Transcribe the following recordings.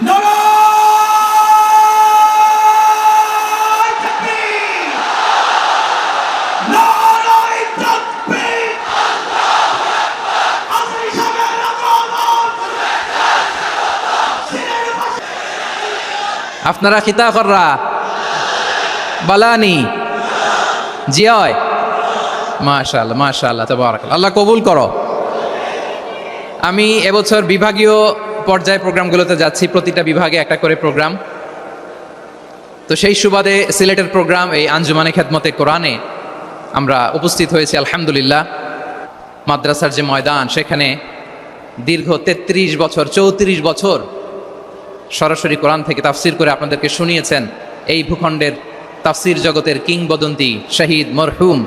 নারায়ে তাকবীর, নারায়ে তাকবীর, আজরি সাহেবের আগমন, আপনারা খিতা কররা বালানি জিয় মাশাআল্লাহ মাশাআল্লাহ তাবারাকাল্লাহ, আল্লাহ কবুল করো। আমি এবছর বিভাগীয় পর্যায়ে প্রোগ্রামগুলোতে যাচ্ছি, প্রতিটা বিভাগে একটা করে প্রোগ্রাম। তো সেই সুবাদে সিলেটের প্রোগ্রাম এই আঞ্জুমানে খেদমতে কোরআনে আমরা উপস্থিত হয়েছি আলহামদুলিল্লাহ। মাদ্রাসার যে ময়দান, সেখানে দীর্ঘ 33 বছর 34 বছর সরাসরি কোরআন থেকে তাফসির করে আপনাদেরকে শুনিয়েছেন এই ভূখণ্ডের তাফসির জগতের কিংবদন্তি শহীদ মরহুম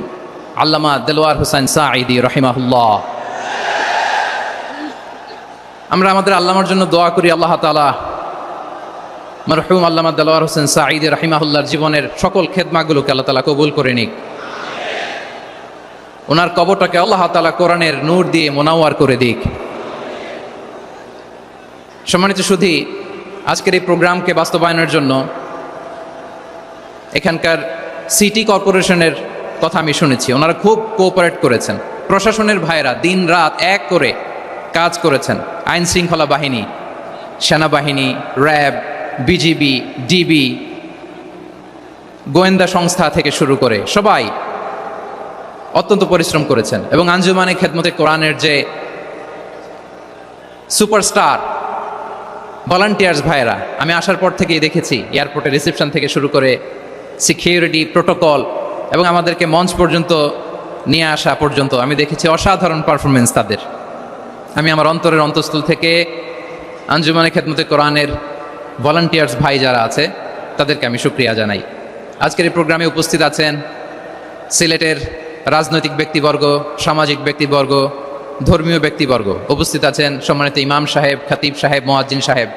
আল্লামা দেলোয়ার হোসেন সাঈদী রহিমাহুল্লাহ। আমরা আমাদের আল্লামার জন্য দোয়া করি, আল্লাহ তাআলা মরহুম আল্লামা দেলোয়ার হোসেন সাঈদী রহিমাহুল্লাহর জীবনের সকল খেদমাগুলোকে আল্লাহ তাআলা কবুল করে নিক। ওনার কবরটাকে আল্লাহ তাআলা কোরআনের নূর দিয়ে মোনাওয়ার করে দিক। সম্মানিত সুধী, আজকের এই প্রোগ্রামকে বাস্তবায়নের জন্য এখানকার সিটি কর্পোরেশনের কথা আমি শুনেছি, ওনারা খুব কোঅপারেট করেছেন। প্রশাসনের ভাইয়েরা দিন রাত এক করে কাজ করেছেন। আইন শৃঙ্খলা বাহিনী, সেনাবাহিনী, র্যাব, বিজিবি, ডিবি, গোয়েন্দা সংস্থা থেকে শুরু করে সবাই অত্যন্ত পরিশ্রম করেছেন। এবং আঞ্জুমানে খেদমতে কোরআনের যে সুপারস্টার ভলান্টিয়ার্স ভাইয়েরা, আমি আসার পর থেকেই দেখেছি এয়ারপোর্টের রিসেপশন থেকে শুরু করে সিকিউরিটি প্রোটোকল এবং আমাদেরকে মঞ্চ পর্যন্ত নিয়ে আসা পর্যন্ত আমি দেখেছি অসাধারণ পারফরমেন্স তাদের। আমি আমার অন্তরের অন্তঃস্থল থেকে আঞ্জুমানে খেদমতে কোরআনের ভলান্টিয়ার্স ভাই যারা আছে তাদেরকে আমি শুকরিয়া জানাই। আজকের এই প্রোগ্রামে উপস্থিত আছেন সিলেটের রাজনৈতিক ব্যক্তিবর্গ, সামাজিক ব্যক্তিবর্গ, ধর্মীয় ব্যক্তিবর্গ। উপস্থিত আছেন সম্মানিত ইমাম সাহেব, খতিব সাহেব, মুয়াজ্জিন সাহেব,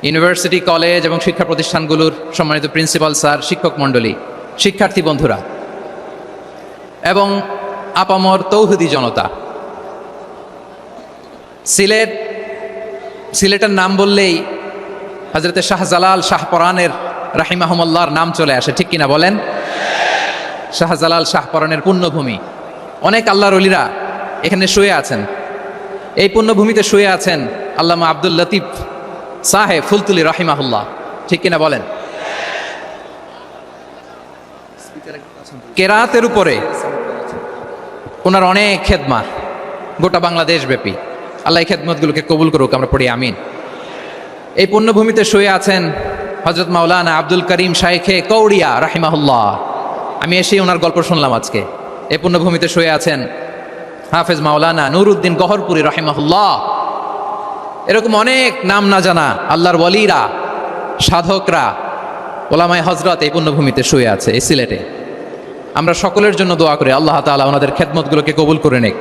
ইউনিভার্সিটি, কলেজ এবং শিক্ষা প্রতিষ্ঠানগুলোর সম্মানিত প্রিন্সিপাল স্যার, শিক্ষক মণ্ডলী, শিক্ষার্থী বন্ধুরা এবং আপামর তৌহিদি জনতা। সিলেটের নাম বললেই হযরতে শাহজালাল শাহপরানের রাহিমাহুমুল্লাহর নাম চলে আসে, ঠিক কিনা বলেন? শাহজালাল শাহপরানের পুণ্যভূমি। অনেক আল্লাহর ওলিরা এখানে শুয়ে আছেন। এই পুণ্যভূমিতে শুয়ে আছেন আল্লামা আব্দুল লতিফ সাহেব ফুলতুলি রাহিমাহুল্লাহ, ঠিক কিনা বলেন? কেরাতের উপরে ওনার অনেক খেদমা গোটা বাংলাদেশ ব্যাপী। আল্লাহ এই খেদমতগুলোকে কবুল করুক, আমরা পড়ি আমিন। এই পুণ্যভূমিতে শুয়ে আছেন হযরত মাওলানা আব্দুল করিম শাইখে কৌড়িয়া রাহিমাহুল্লাহ। আমি এসে ওনার গল্প শুনলাম আজকে। এই পুণ্যভূমিতে শুয়ে আছেন হাফেজ মাওলানা নুরউদ্দিন গহরপুরি রাহিমাহুল্লাহ। এরকম অনেক নাম না জানা আল্লাহর ওয়ালিরা, সাধকরা, ওলামায়ে হযরত এই পুণ্যভূমিতে শুয়ে আছে এই সিলেটে। আমরা সকলের জন্য দোয়া করি আল্লাহ তাআলা ওনাদের খেদমতগুলোকে কবুল করে নেক,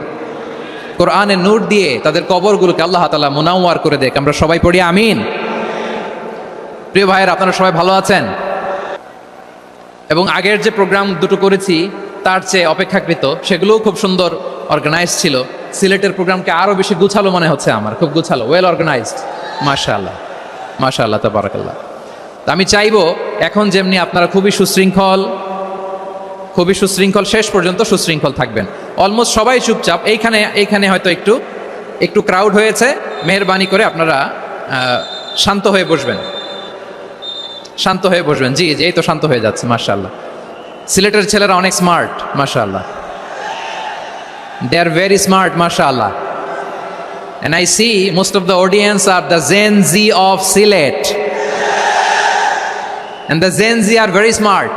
কোরআনের নূর দিয়ে তাদের কবরগুলোকে আল্লাহ তাআলা মুনাওয়ার করে দেক। আমরা সবাই পড়ি আমিন। প্রিয় ভাইয়েরা, আপনারা সবাই ভালো আছেন? এবং আগের যে প্রোগ্রাম দুটো করেছি তার চেয়ে অপেক্ষাকৃত সেগুলোও খুব সুন্দর অর্গানাইজ ছিল। সিলেটের প্রোগ্রামকে আরও বেশি গুছালো মনে হচ্ছে আমার, খুব গুছালো, ওয়েল অর্গানাইজড। মাশাআল্লাহ মাশাআল্লাহ তাবারাকাল্লাহ। তা আমি চাইবো এখন যেমনি আপনারা খুবই সুশৃঙ্খল শেষ পর্যন্ত সুশৃঙ্খল থাকবেন। অলমোস্ট সবাই চুপচাপ, এইখানে হয়তো একটু ক্রাউড হয়েছে, মেহেরবানি করে আপনারা শান্ত হয়ে বসবেন। জি জি, এই তো শান্ত হয়ে যাচ্ছে। মাশাআল্লাহ, সিলেটের ছেলেরা অনেক স্মার্ট, মাশাআল্লাহ, দে আর ভেরি স্মার্ট, মাশাআল্লাহ। And I see most of the audience are the Gen Z of Silet. And the Gen Z are very smart.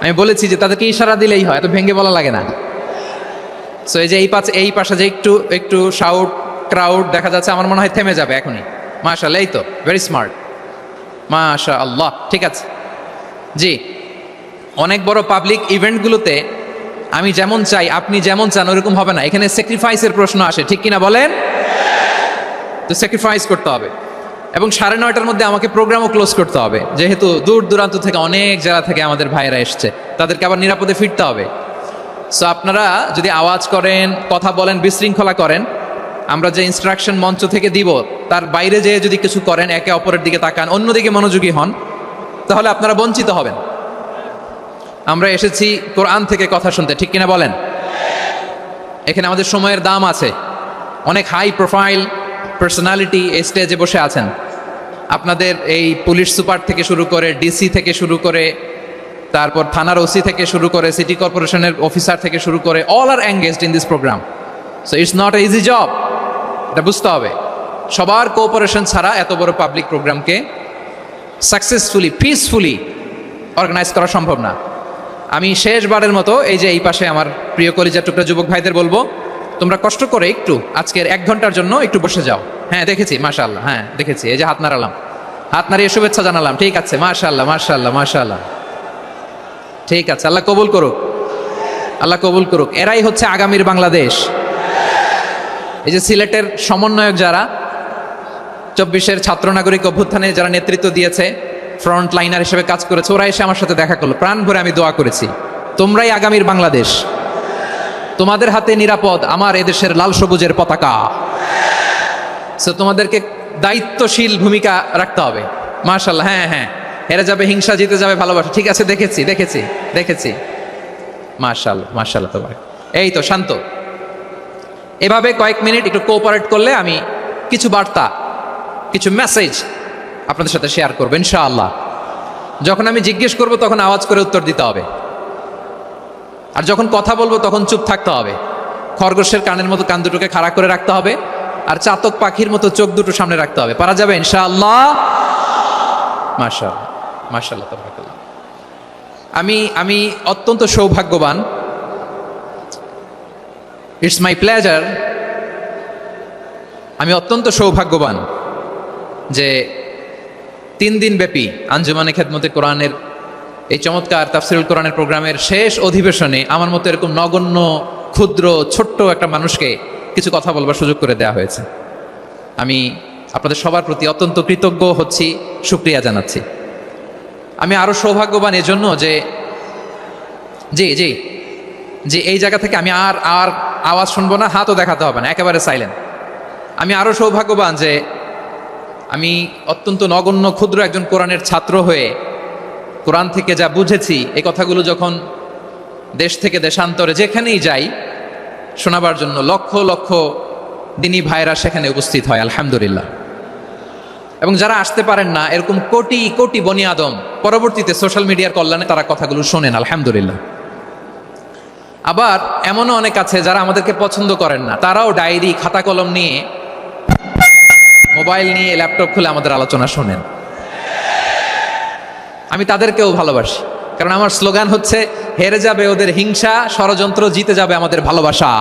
আমি বলেছি যে তাদেরকে ইশারা দিলেই হয়, এত ভেঙে বলা লাগে না। সো এই যে এই পাশে যে একটু শাউট ক্রাউড দেখা যাচ্ছে, আমার মনে হয় থেমে যাবে এখনই। মাশাআল্লাহ, এই তো ভেরি স্মার্ট, মাশাআল্লাহ। ঠিক আছে জি, অনেক বড় পাবলিক ইভেন্টগুলোতে আমি যেমন চাই আপনি যেমন চান ওরকম হবে না। এখানে স্যাক্রিফাইসের প্রশ্ন আসে, ঠিক কিনা বলেন? তো স্যাক্রিফাইস করতে হবে। এবং 9:30টার মধ্যে আমাকে প্রোগ্রামও ক্লোজ করতে হবে, যেহেতু দূর দূরান্ত থেকে অনেক জায়গা থেকে আমাদের ভাইয়েরা এসছে, তাদেরকে আবার নিরাপদে ফিরতে হবে। সো আপনারা যদি আওয়াজ করেন, কথা বলেন, বিশৃঙ্খলা করেন, আমরা যে ইনস্ট্রাকশন মঞ্চ থেকে দিব তার বাইরে যেয়ে যদি কিছু করেন, একে অপরের দিকে তাকান, অন্যদিকে মনোযোগী হন, তাহলে আপনারা বঞ্চিত হবেন। আমরা এসেছি কোরআন থেকে কথা শুনতে, ঠিক কিনা বলেন? এখানে আমাদের সময়ের দাম আছে। অনেক হাই প্রোফাইল পার্সোনালিটি এই স্টেজে বসে আছেন। আপনাদের এই পুলিশ সুপার থেকে শুরু করে, ডিসি থেকে শুরু করে, তারপর থানার ওসি থেকে শুরু করে, সিটি কর্পোরেশনের অফিসার থেকে শুরু করে, all are engaged in this programme. So it's not a easy job, এটা বুঝতে হবে। সবার কোঅপারেশন ছাড়া এত বড় পাবলিক প্রোগ্রামকে সাকসেসফুলি, পিসফুলি অর্গানাইজ করা সম্ভব না। আমি শেষবারের মতো এই যে এই পাশে আমার প্রিয় কলিজার টুকরা যুবক ভাইদের বলবো, তোমরা কষ্ট করে একটু আজকের 1 ঘন্টার জন্য একটু বসে যাও। হ্যাঁ দেখেছি, মাশাআল্লাহ, হ্যাঁ দেখেছি, এই যে হাত নাড়ালাম, হাত নাড়িয়ে শুভেচ্ছা জানালাম, ঠিক আছে, মাশাআল্লাহ মাশাআল্লাহ মাশাআল্লাহ, ঠিক আছে, আল্লাহ কবুল করুক, আল্লাহ কবুল করুক। এরাই হচ্ছে আগামীর বাংলাদেশ। এই যে সিলেটের সমন্বয়ক যারা 24-এর ছাত্র নাগরিক অভ্যুত্থানে যারা নেতৃত্ব দিয়েছে, ফ্রন্ট লাইনার হিসেবে কাজ করেছে, ওরা এসে আমার সাথে দেখা করলো, প্রাণ ভরে আমি দোয়া করেছি, তোমরাই আগামীর বাংলাদেশ, তোমাদের হাতে নিরাপদ আমার এদেশের লাল সবুজের পতাকা। সো তোমাদেরকে দায়িত্বশীল ভূমিকা রাখতে হবে। মাশাআল্লাহ, হ্যাঁ হ্যাঁ, হেরে যাবে হিংসা, জিতে যাবে ভালোবাসা, ঠিক আছে, দেখেছি দেখেছি দেখেছি, মাশাআল্লাহ মাশাআল্লাহ। তোমার এই তো শান্ত, এভাবে কয়েক মিনিট একটু কোঅপারেট করলে আমি কিছু বার্তা, কিছু মেসেজ আপনাদের সাথে শেয়ার করবো ইনশাআল্লাহ। যখন আমি জিজ্ঞেস করব তখন আওয়াজ করে উত্তর দিতে হবে, আর যখন কথা বলবো তখন চুপ থাকতে হবে। খরগোশের কানের মতো কান দুটোকে খাড়া করে রাখতে হবে, আর চাতক পাখির মতো চোখ দুটো সামনে রাখতে হবে। পারা যাবে ইনশাআল্লাহ? মাশাআল্লাহ মাশাআল্লাহ তাবারাকাল্লাহ। আমি অত্যন্ত সৌভাগ্যবান, ইটস মাই প্লেজার, আমি অত্যন্ত সৌভাগ্যবান যে 3 দিন ব্যাপী আঞ্জুমানে খেদমতে কোরআনের এই চমৎকার তাফসিরুল কোরআনের প্রোগ্রামের শেষ অধিবেশনে আমার মতো এরকম নগণ্য, ক্ষুদ্র, ছোট্ট একটা মানুষকে কিছু কথা বলবার সুযোগ করে দেওয়া হয়েছে। আমি আপনাদের সবার প্রতি অত্যন্ত কৃতজ্ঞ হচ্ছি, শুকরিয়া জানাচ্ছি। আমি আরো সৌভাগ্যবান এজন্য যে জি জি জি এই জায়গা থেকে আমি আর আওয়াজ শুনবো না, হাতও দেখাতে হবে না, একেবারে সাইলেন্ট। আমি আরো সৌভাগ্যবান যে আমি অত্যন্ত নগণ্য, ক্ষুদ্র একজন কোরআনের ছাত্র হয়ে কোরআন থেকে যা বুঝেছি, এই কথাগুলো যখন দেশ থেকে দেশান্তরে যেখানেই যাই শোনাবার জন্য লক্ষ লক্ষ দিনী ভাইরা সেখানে উপস্থিত হয়, আলহামদুলিল্লাহ। এবং যারা আসতে পারেন না, এরকম কোটি কোটি বনি আদম পরবর্তীতে সোশ্যাল মিডিয়ার কল্যাণে তারা কথাগুলো শোনেন, আলহামদুলিল্লাহ। আবার এমনও অনেক আছে যারা আমাদেরকে পছন্দ করেন না, তারাও ডায়েরি, খাতা কলম নিয়ে, মোবাইল নিয়ে, ল্যাপটপ খুলে আমাদের আলোচনা শোনেন। আমি তাদেরকেও ভালোবাসি, কারণ আমার স্লোগান হচ্ছে, হেরে যাবে ওদের হিংসা, ষড়যন্ত্র, জিতে যাবে আমাদের ভালোবাসা।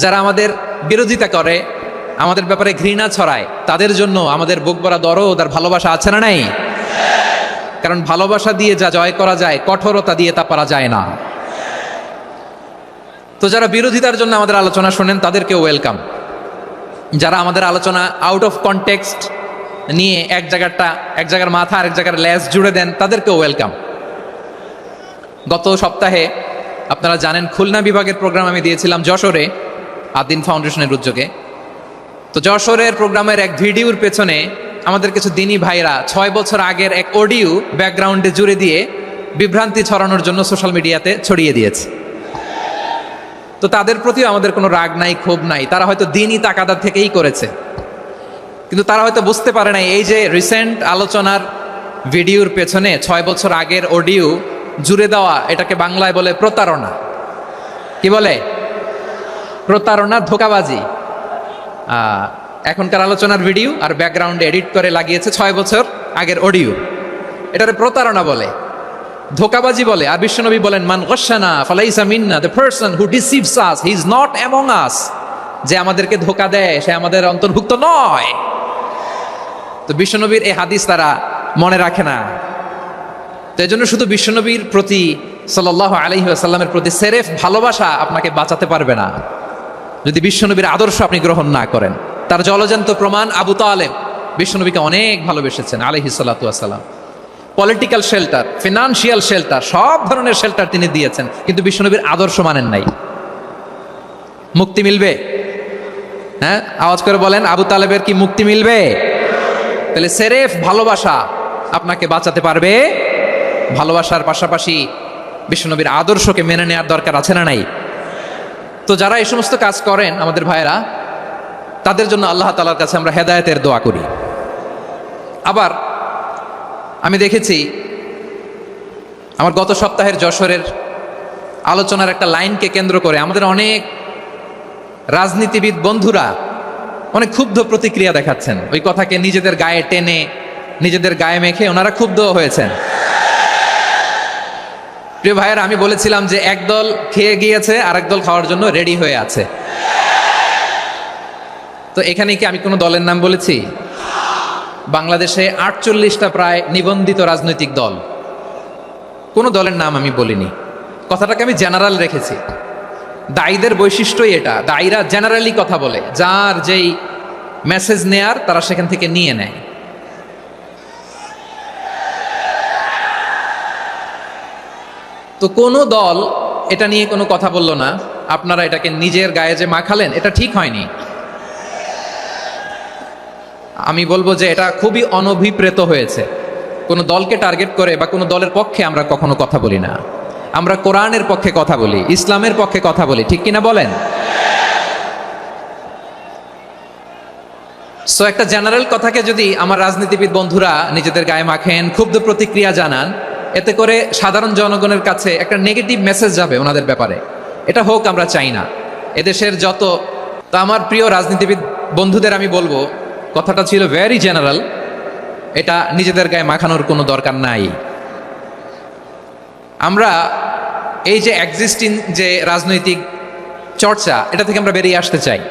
যারা আমাদের বিরোধিতা করে, আমাদের ব্যাপারে ঘৃণা ছড়ায়, তাদের জন্য আমাদের বুক ভরা দরদ আর ভালোবাসা আছে না নাই? কারণ ভালোবাসা দিয়ে যা জয় করা যায়, কঠোরতা দিয়ে তা পারা যায় না। তো যারা বিরোধিতার জন্য আমাদের আলোচনা শোনেন তাদেরকেও ওয়েলকাম। যারা আমাদের আলোচনা আউট অফ কনটেক্সট নিয়ে এক জায়গার মাথা আর এক জায়গার লেজ জুড়ে দেন, তাদেরকেও ওয়েলকাম। গত সপ্তাহে আপনারা জানেন খুলনা বিভাগের প্রোগ্রাম আমি দিয়েছিলাম যশোরে, আদিন ফাউন্ডেশনের উদ্যোগে। তো যশোরের প্রোগ্রামের এক ভিডিওর পেছনে আমাদের কিছু দিনী ভাইরা 6 বছর আগের এক অডিও ব্যাকগ্রাউন্ডে জুড়ে দিয়ে বিভ্রান্তি ছড়ানোর জন্য সোশ্যাল মিডিয়াতে ছড়িয়ে দিয়েছে। তো তাদের প্রতিও আমাদের কোনো রাগ নাই, ক্ষোভ নাই, তারা হয়তো দিনই তাকাদা থেকেই করেছে, কিন্তু তারা হয়তো বুঝতে পারে নাই এই যে রিসেন্ট আলোচনার ভিডিওর পেছনে 6 বছর আগের অডিও জুড়ে দেওয়া, এটাকে বাংলায় বলে প্রতারণা। কি বলে? প্রতারণা, ধোঁকাবাজি। এখনকার আলোচনার ভিডিও আর ব্যাকগ্রাউন্ডে এডিট করে লাগিয়েছে 6 বছর আগের অডিও, এটারে প্রতারণা বলে, ধোঁকাবাজি বলে। আর বিশ্বনবী বলেন, মান গশানা ফালাইসা মিন্না, the person who deceives us he is not among us. যে আমাদেরকে ধোঁকা দেয় সে আমাদের অন্তর্ভুক্ত নয়। তো বিশ্বনবীর এই হাদিস তারা মনে রাখে না। তো এই জন্য শুধু বিশ্বনবীর প্রতি সাল্লাল্লাহু আলাইহি ওয়াসাল্লামের প্রতি সেরেফ ভালোবাসা আপনাকে বাঁচাতে পারবে না যদি বিশ্বনবীর আদর্শ আপনি গ্রহণ না করেন। তার জলজান্ত প্রমাণ আবু তালেব বিশ্বনবীকে অনেক ভালোবেসেছেন আলাইহিস সালাতু ওয়াসসালাম। পলিটিক্যাল শেল্টার, ফিনান্সিয়াল শেল্টার, সব ধরনের শেল্টার তিনি দিয়েছেন, কিন্তু বিশ্বনবীর আদর্শ মানেন নাই। মুক্তি মিলবে? হ্যাঁ, আওয়াজ করে বলেন, আবু তালেবের কি মুক্তি মিলবে? তাহলে সেরেফ ভালোবাসা আপনাকে বাঁচাতে পারবে। ভালোবাসার পাশাপাশি বিশ্বনবীর আদর্শকে মেনে নেওয়ার দরকার আছে না নাই? তো যারা এই সমস্ত কাজ করেন আমাদের ভাইয়েরা, তাদের জন্য আল্লাহ তাআলার কাছে আমরা হেদায়েতের দোয়া করি। আবার আমি দেখেছি আমার গত সপ্তাহের যশোরের আলোচনার একটা লাইনকে কেন্দ্র করে আমাদের অনেক রাজনীতিবিদ বন্ধুরা অনেক ক্ষুব্ধ প্রতিক্রিয়া দেখাচ্ছেন। ওই কথাকে নিজেদের গায়ে টেনে, নিজেদের গায়ে মেখে ওনারা ক্ষুব্ধ হয়েছেন। প্রিয় ভাইয়েরা, আমি বলেছিলাম যে একদল খেয়ে গিয়েছে আর একদল খাওয়ার জন্য রেডি হয়ে আছে। তো এখানে কি আমি কোনো দলের নাম বলেছি? বাংলাদেশে 48টা প্রায় নিবন্ধিত রাজনৈতিক দল, কোনো দলের নাম আমি বলিনি। কথাটাকে আমি জেনারেল রেখেছি। দায়ীদের বৈশিষ্ট্যই এটা, দায়ীরা জেনারেলি কথা বলে, যার যেই মেসেজ নেয়ার তারা সেখান থেকে নিয়ে নেয়। তো কোনো দল এটা নিয়ে কোনো কথা বলল না। আপনারা এটাকে নিজের গায়ে যে মাখালেন, এটা ঠিক হয়নি। আমি বলবো যে এটা খুবই অনভিপ্রেত হয়েছে। কোনো দলকে টার্গেট করে বা কোনো দলের পক্ষে আমরা কখনো কথা বলি না। আমরা কোরআনের পক্ষে কথা বলি, ইসলামের পক্ষে কথা বলি, ঠিক কিনা বলেন? সো একটা জেনারেল কথাকে যদি আমার রাজনীতিবিদ বন্ধুরা নিজেদের গায়ে মাখেন, ক্ষুব্ধ প্রতিক্রিয়া জানান, এতে করে সাধারণ জনগণের কাছে একটা নেগেটিভ মেসেজ যাবে ওনাদের ব্যাপারে। এটা হোক আমরা চাই না। এদেশের তো আমার প্রিয় রাজনীতিবিদ বন্ধুদের আমি বলবো, কথাটা ছিল ভেরি জেনারেল, এটা নিজেদের গায়ে মাখানোর কোনো দরকার নাই। আমরা এই যে এক্সিস্টিং যে রাজনৈতিক চর্চা, এটা থেকে আমরা বেরিয়ে আসতে চাই।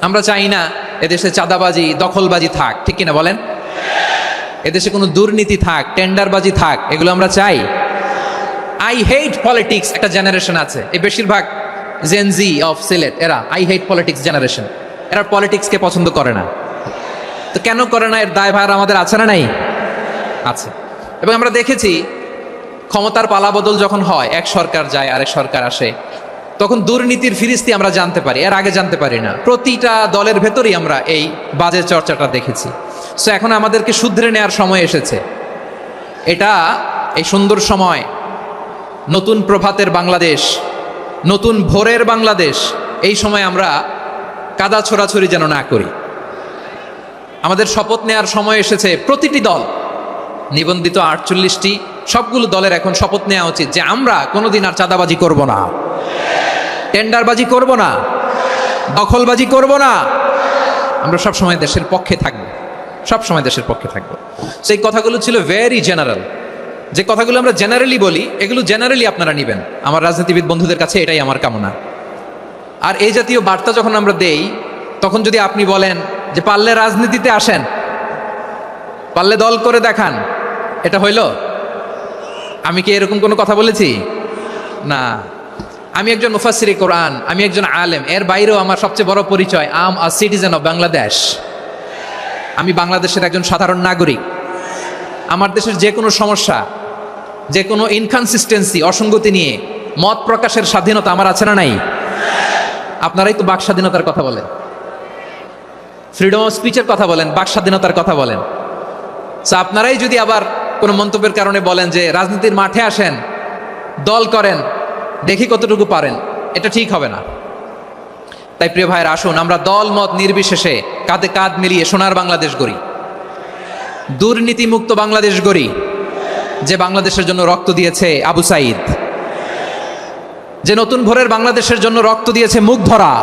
আমরা চাই না এদেশে চাঁদাবাজি, দখলবাজি থাক, ঠিক কিনা বলেন? এদেশে কোনো দুর্নীতি থাক, টেন্ডারবাজি থাক, এগুলো আমরা চাই। আই হেট পলিটিক্স একটা জেনারেশন আছে, এই বেশিরভাগ জেনজি অফ সিলেট, এরা আই হেট পলিটিক্স জেনারেশন। এরা পলিটিক্সকে পছন্দ করে না। তো কেন করে না, এর দায়ভার আমাদের আছে না নাই? আছে। এবং আমরা দেখেছি ক্ষমতার পালাবদল যখন হয়, এক সরকার যায় আরেক সরকার আসে, তখন দুর্নীতির ফিরিস্তি আমরা জানতে পারি, এর আগে জানতে পারি না। প্রতিটা দলের ভেতরেই আমরা এই বাজে চর্চাটা দেখেছি। সো এখন আমাদেরকে শুধরে নেওয়ার সময় এসেছে। এটা এই সুন্দর সময়, নতুন প্রভাতের বাংলাদেশ, নতুন ভোরের বাংলাদেশ, এই সময় আমরা কাদা ছোড়াছড়ি যেন না করি। আমাদের শপথ নেওয়ার সময় এসেছে। প্রতিটি দল, নিবন্ধিত 48টি, সবগুলো দলের এখন শপথ নেওয়া উচিত যে আমরা কোনোদিন আর চাঁদাবাজি করব না, টেন্ডারবাজি করব না, দখলবাজি করব না। আমরা সবসময় দেশের পক্ষে থাকব, সবসময় দেশের পক্ষে থাকব। সেই কথাগুলো ছিল ভেরি জেনারেল। যে কথাগুলো আমরা জেনারেলি বলি, এগুলো জেনারেলি আপনারা নেবেন। আমার রাজনীতিবিদ বন্ধুদের কাছে এটাই আমার কামনা। আর এই জাতীয় বার্তা যখন আমরা দেই, তখন যদি আপনি বলেন যে পারলে রাজনীতিতে আসেন, পারলে দল করে দেখান, এটা হইল? আমি কি এরকম কোনো কথা বলেছি? না। আমি একজন মুফাসসিরে কোরআন, আমি একজন আলেম, এর বাইরেও আমার সবচেয়ে বড় পরিচয় আম আ সিটিজেন অফ বাংলাদেশ। আমি বাংলাদেশের একজন সাধারণ নাগরিক। আমার দেশের যে কোনো সমস্যা, যে কোনো ইনকনসিস্টেন্সি, অসঙ্গতি নিয়ে মত প্রকাশের স্বাধীনতা আমার আছে না নাই? আপনারাই তো বাক স্বাধীনতার কথা বলেন, ফ্রিডম অফ স্পিচের কথা বলেন, বাক স্বাধীনতার কথা বলেন। সো আপনারাই যদি আবার কোনো মন্তব্যের কারণে বলেন যে রাজনীতির মাঠে আসেন, দল করেন, দেখি কতটুকু পারেন, এটা ঠিক হবে না। তাই প্রিয় ভাইয়ের, আসুন আমরা দল মত নির্বিশেষে কাঁধে কাঁধ মিলিয়ে সোনার বাংলাদেশ গড়ি, দুর্নীতিমুক্ত বাংলাদেশ গড়ি। যে বাংলাদেশের জন্য রক্ত দিয়েছে আবু সাঈদ, যে নতুন ভোরের বাংলাদেশের জন্য রক্ত দিয়েছে মুগ্ধরা,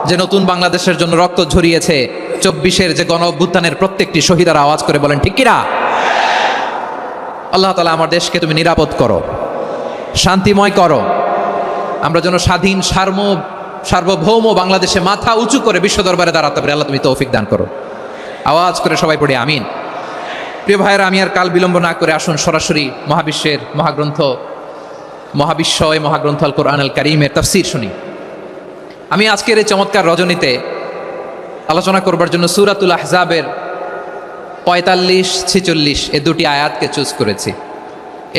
যে নতুন বাংলাদেশের জন্য রক্ত ঝরিয়েছে 24-এর যে গণ অভ্যুত্থানের প্রত্যেকটি শহীদার। আওয়াজ করে বলেন ঠিক কিনা? আল্লাহ তাআলা আমার দেশকে তুমি নিরাপদ করো, শান্তিময় করো। আমরা যেন স্বাধীন সার্বভৌম বাংলাদেশে মাথা উঁচু করে বিশ্ব দরবারে দাঁড়াতে পারি। আল্লাহ তুমি তৌফিক দান করো। আওয়াজ করে সবাই পড়ি আমিন। প্রিয় ভাইয়েরা, আমি আর কাল বিলম্ব না করে আসুন সরাসরি মহাবিশ্বের মহাগ্রন্থ, মহাবিশ্বয় মহাগ্রন্থ আল কোরআন আল কারীমের তাফসীর শুনি। আমি আজকের এই চমৎকার রজনীতে আলোচনা করবার জন্য সূরাতুল আহজাবের 45-46 এ দুটি আয়াতকে চুজ করেছি।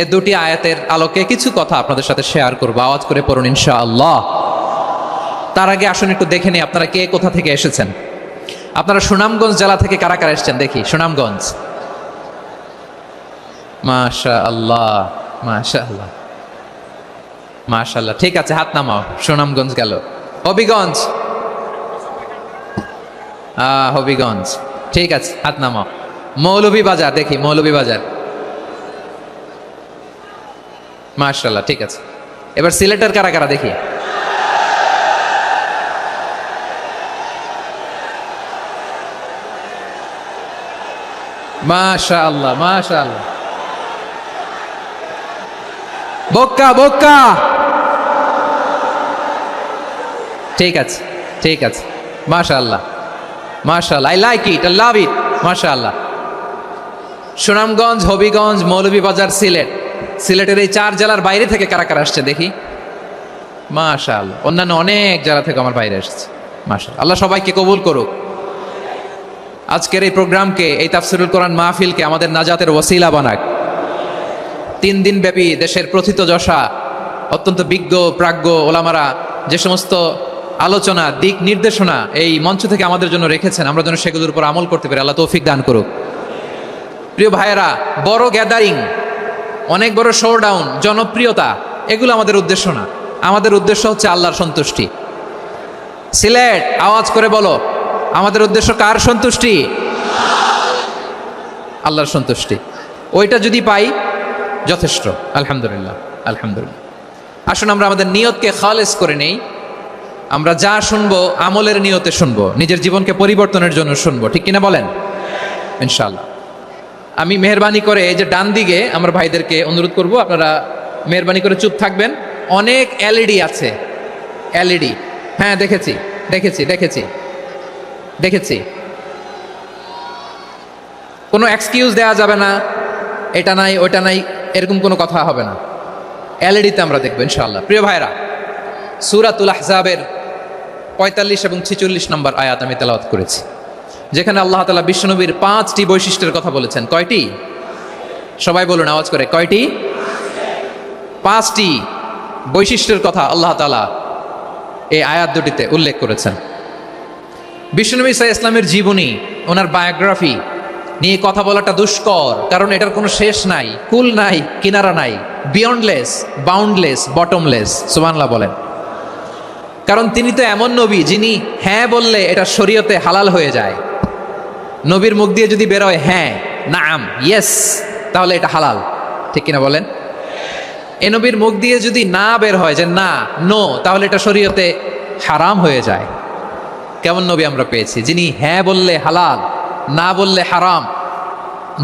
এ দুটি আয়াতের আলোকে কিছু কথা আপনাদের সাথে শেয়ার করবো। আওয়াজ করে পড়ুন ইনশাআল্লাহ। তার আগে আসুন একটু দেখে নিই আপনারা কে কোথা থেকে এসেছেন। আপনারা সুনামগঞ্জ জেলা থেকে কারা কারা এসেছেন দেখি। সুনামগঞ্জ, মাশাআল্লাহ মাশাআল্লাহ মাশাআল্লাহ, ঠিক আছে হাত নামাও। সুনামগঞ্জ গেল। হবিগঞ্জ, হবিগঞ্জ, ঠিক আছে হাত নামাও। মৌলভীবাজার দেখি, মৌলভীবাজার, মাশাআল্লাহ, ঠিক আছে। এবার সিলেটের কারা কারা দেখি। মাশাআল্লাহ মাশাআল্লাহ, বক্কা বক্কা, ঠিক আছে ঠিক আছে, মাশাআল্লাহ মাশাআল্লাহ, I like it, I love it, মাশাআল্লাহ। সুনামগঞ্জ, হবিগঞ্জ, মৌলভীবাজার, সিলেট। সিলেটের এই 4 জেলার বাইরে থেকে কারা কারা আসছে দেখি। মাশাআল্লাহ, অন্যান্য অনেক জেলা থেকে আমার বাইরে এসেছে, মাশাআল্লাহ। আল্লাহ সবাইকে কবুল করুক। আজকের এই প্রোগ্রামকে, এই তাফসিরুল কোরআন মাহফিলকে আমাদের নাজাতের ওসিলা বানাক। 3 দিন ব্যাপী দেশের প্রথিতযশা অত্যন্ত বিজ্ঞ প্রাজ্ঞ ওলামারা যে সমস্ত আলোচনা, দিক নির্দেশনা এই মঞ্চ থেকে আমাদের জন্য রেখেছেন, আমরা যেন সেগুলোর উপর আমল করতে পারি। আল্লাহ তৌফিক দান করুক। প্রিয় ভাইয়েরা, বড় গ্যাদারিং, অনেক বড় শোডাউন, জনপ্রিয়তা, এগুলো আমাদের উদ্দেশ্য না। আমাদের উদ্দেশ্য হচ্ছে আল্লাহর সন্তুষ্টি। সিলেট, আওয়াজ করে বলো, আমাদের উদ্দেশ্য কার সন্তুষ্টি? আল্লাহর সন্তুষ্টি। ওইটা যদি পাই যথেষ্ট, আলহামদুলিল্লাহ আলহামদুলিল্লাহ। আসুন আমরা আমাদের নিয়তকে খালেস করে নেই। আমরা যা শুনবো আমলের নিয়তে শুনবো, নিজের জীবনকে পরিবর্তনের জন্য শুনবো, ঠিক কিনা বলেন? ইনশাআল্লাহ। আমি মেহরবানি করে এই যে ডান দিকে আমার ভাইদেরকে অনুরোধ করব, আপনারা মেহরবানি করে চুপ থাকবেন। অনেক এলইডি আছে, এলইডি, হ্যাঁ দেখেছি দেখেছি দেখেছি দেখেছি। কোনো এক্সকিউজ দেওয়া যাবে না, এটা নাই ওইটা নাই, এরকম কোনো কথা হবে না। এলইডিতে আমরা দেখবো ইনশাআল্লাহ। প্রিয় ভাইরা, সূরাতুল আহজাবের 45 এবং 46 নম্বর আয়াত আমি তেলাওয়াত করেছি, যেখানে আল্লাহ তাআলা বিশ্বনবীর 5টি বৈশিষ্ট্যের কথা বলেছেন। কয়টি? সবাই বলুন আওয়াজ করে, কয়টি? 5টি বৈশিষ্ট্যের কথা আল্লাহ তাআলা এই আয়াত দুটিতে উল্লেখ করেছেন। বিশ্বনবী সাল্লাল্লাহু আলাইহি ইসলামের জীবনী, ওনার বায়োগ্রাফি নিয়ে কথা বলাটা দুষ্কর, কারণ এটার কোনো শেষ নাই, কুল নাই, কিনারা নাই, বিয়ন্ডলেস, বাউন্ডলেস, বটমলেস। সুবহানাল্লাহ বলেন। কারণ তিনি তো এমন নবী যিনি হ্যাঁ বললে এটা শরীয়তে হালাল হয়ে যায়। নবীর মুখ দিয়ে যদি বেরোয় হ্যাঁ, নাম, ইয়েস, তাহলে এটা হালাল, ঠিক কিনা বলেন? এ নবীর মুখ দিয়ে যদি না বের হয় যে না, নো, তাহলে এটা শরীয়তে হারাম হয়ে যায়। কেমন নবী আমরা পেয়েছি, যিনি হ্যাঁ বললে হালাল, না বললে হারাম,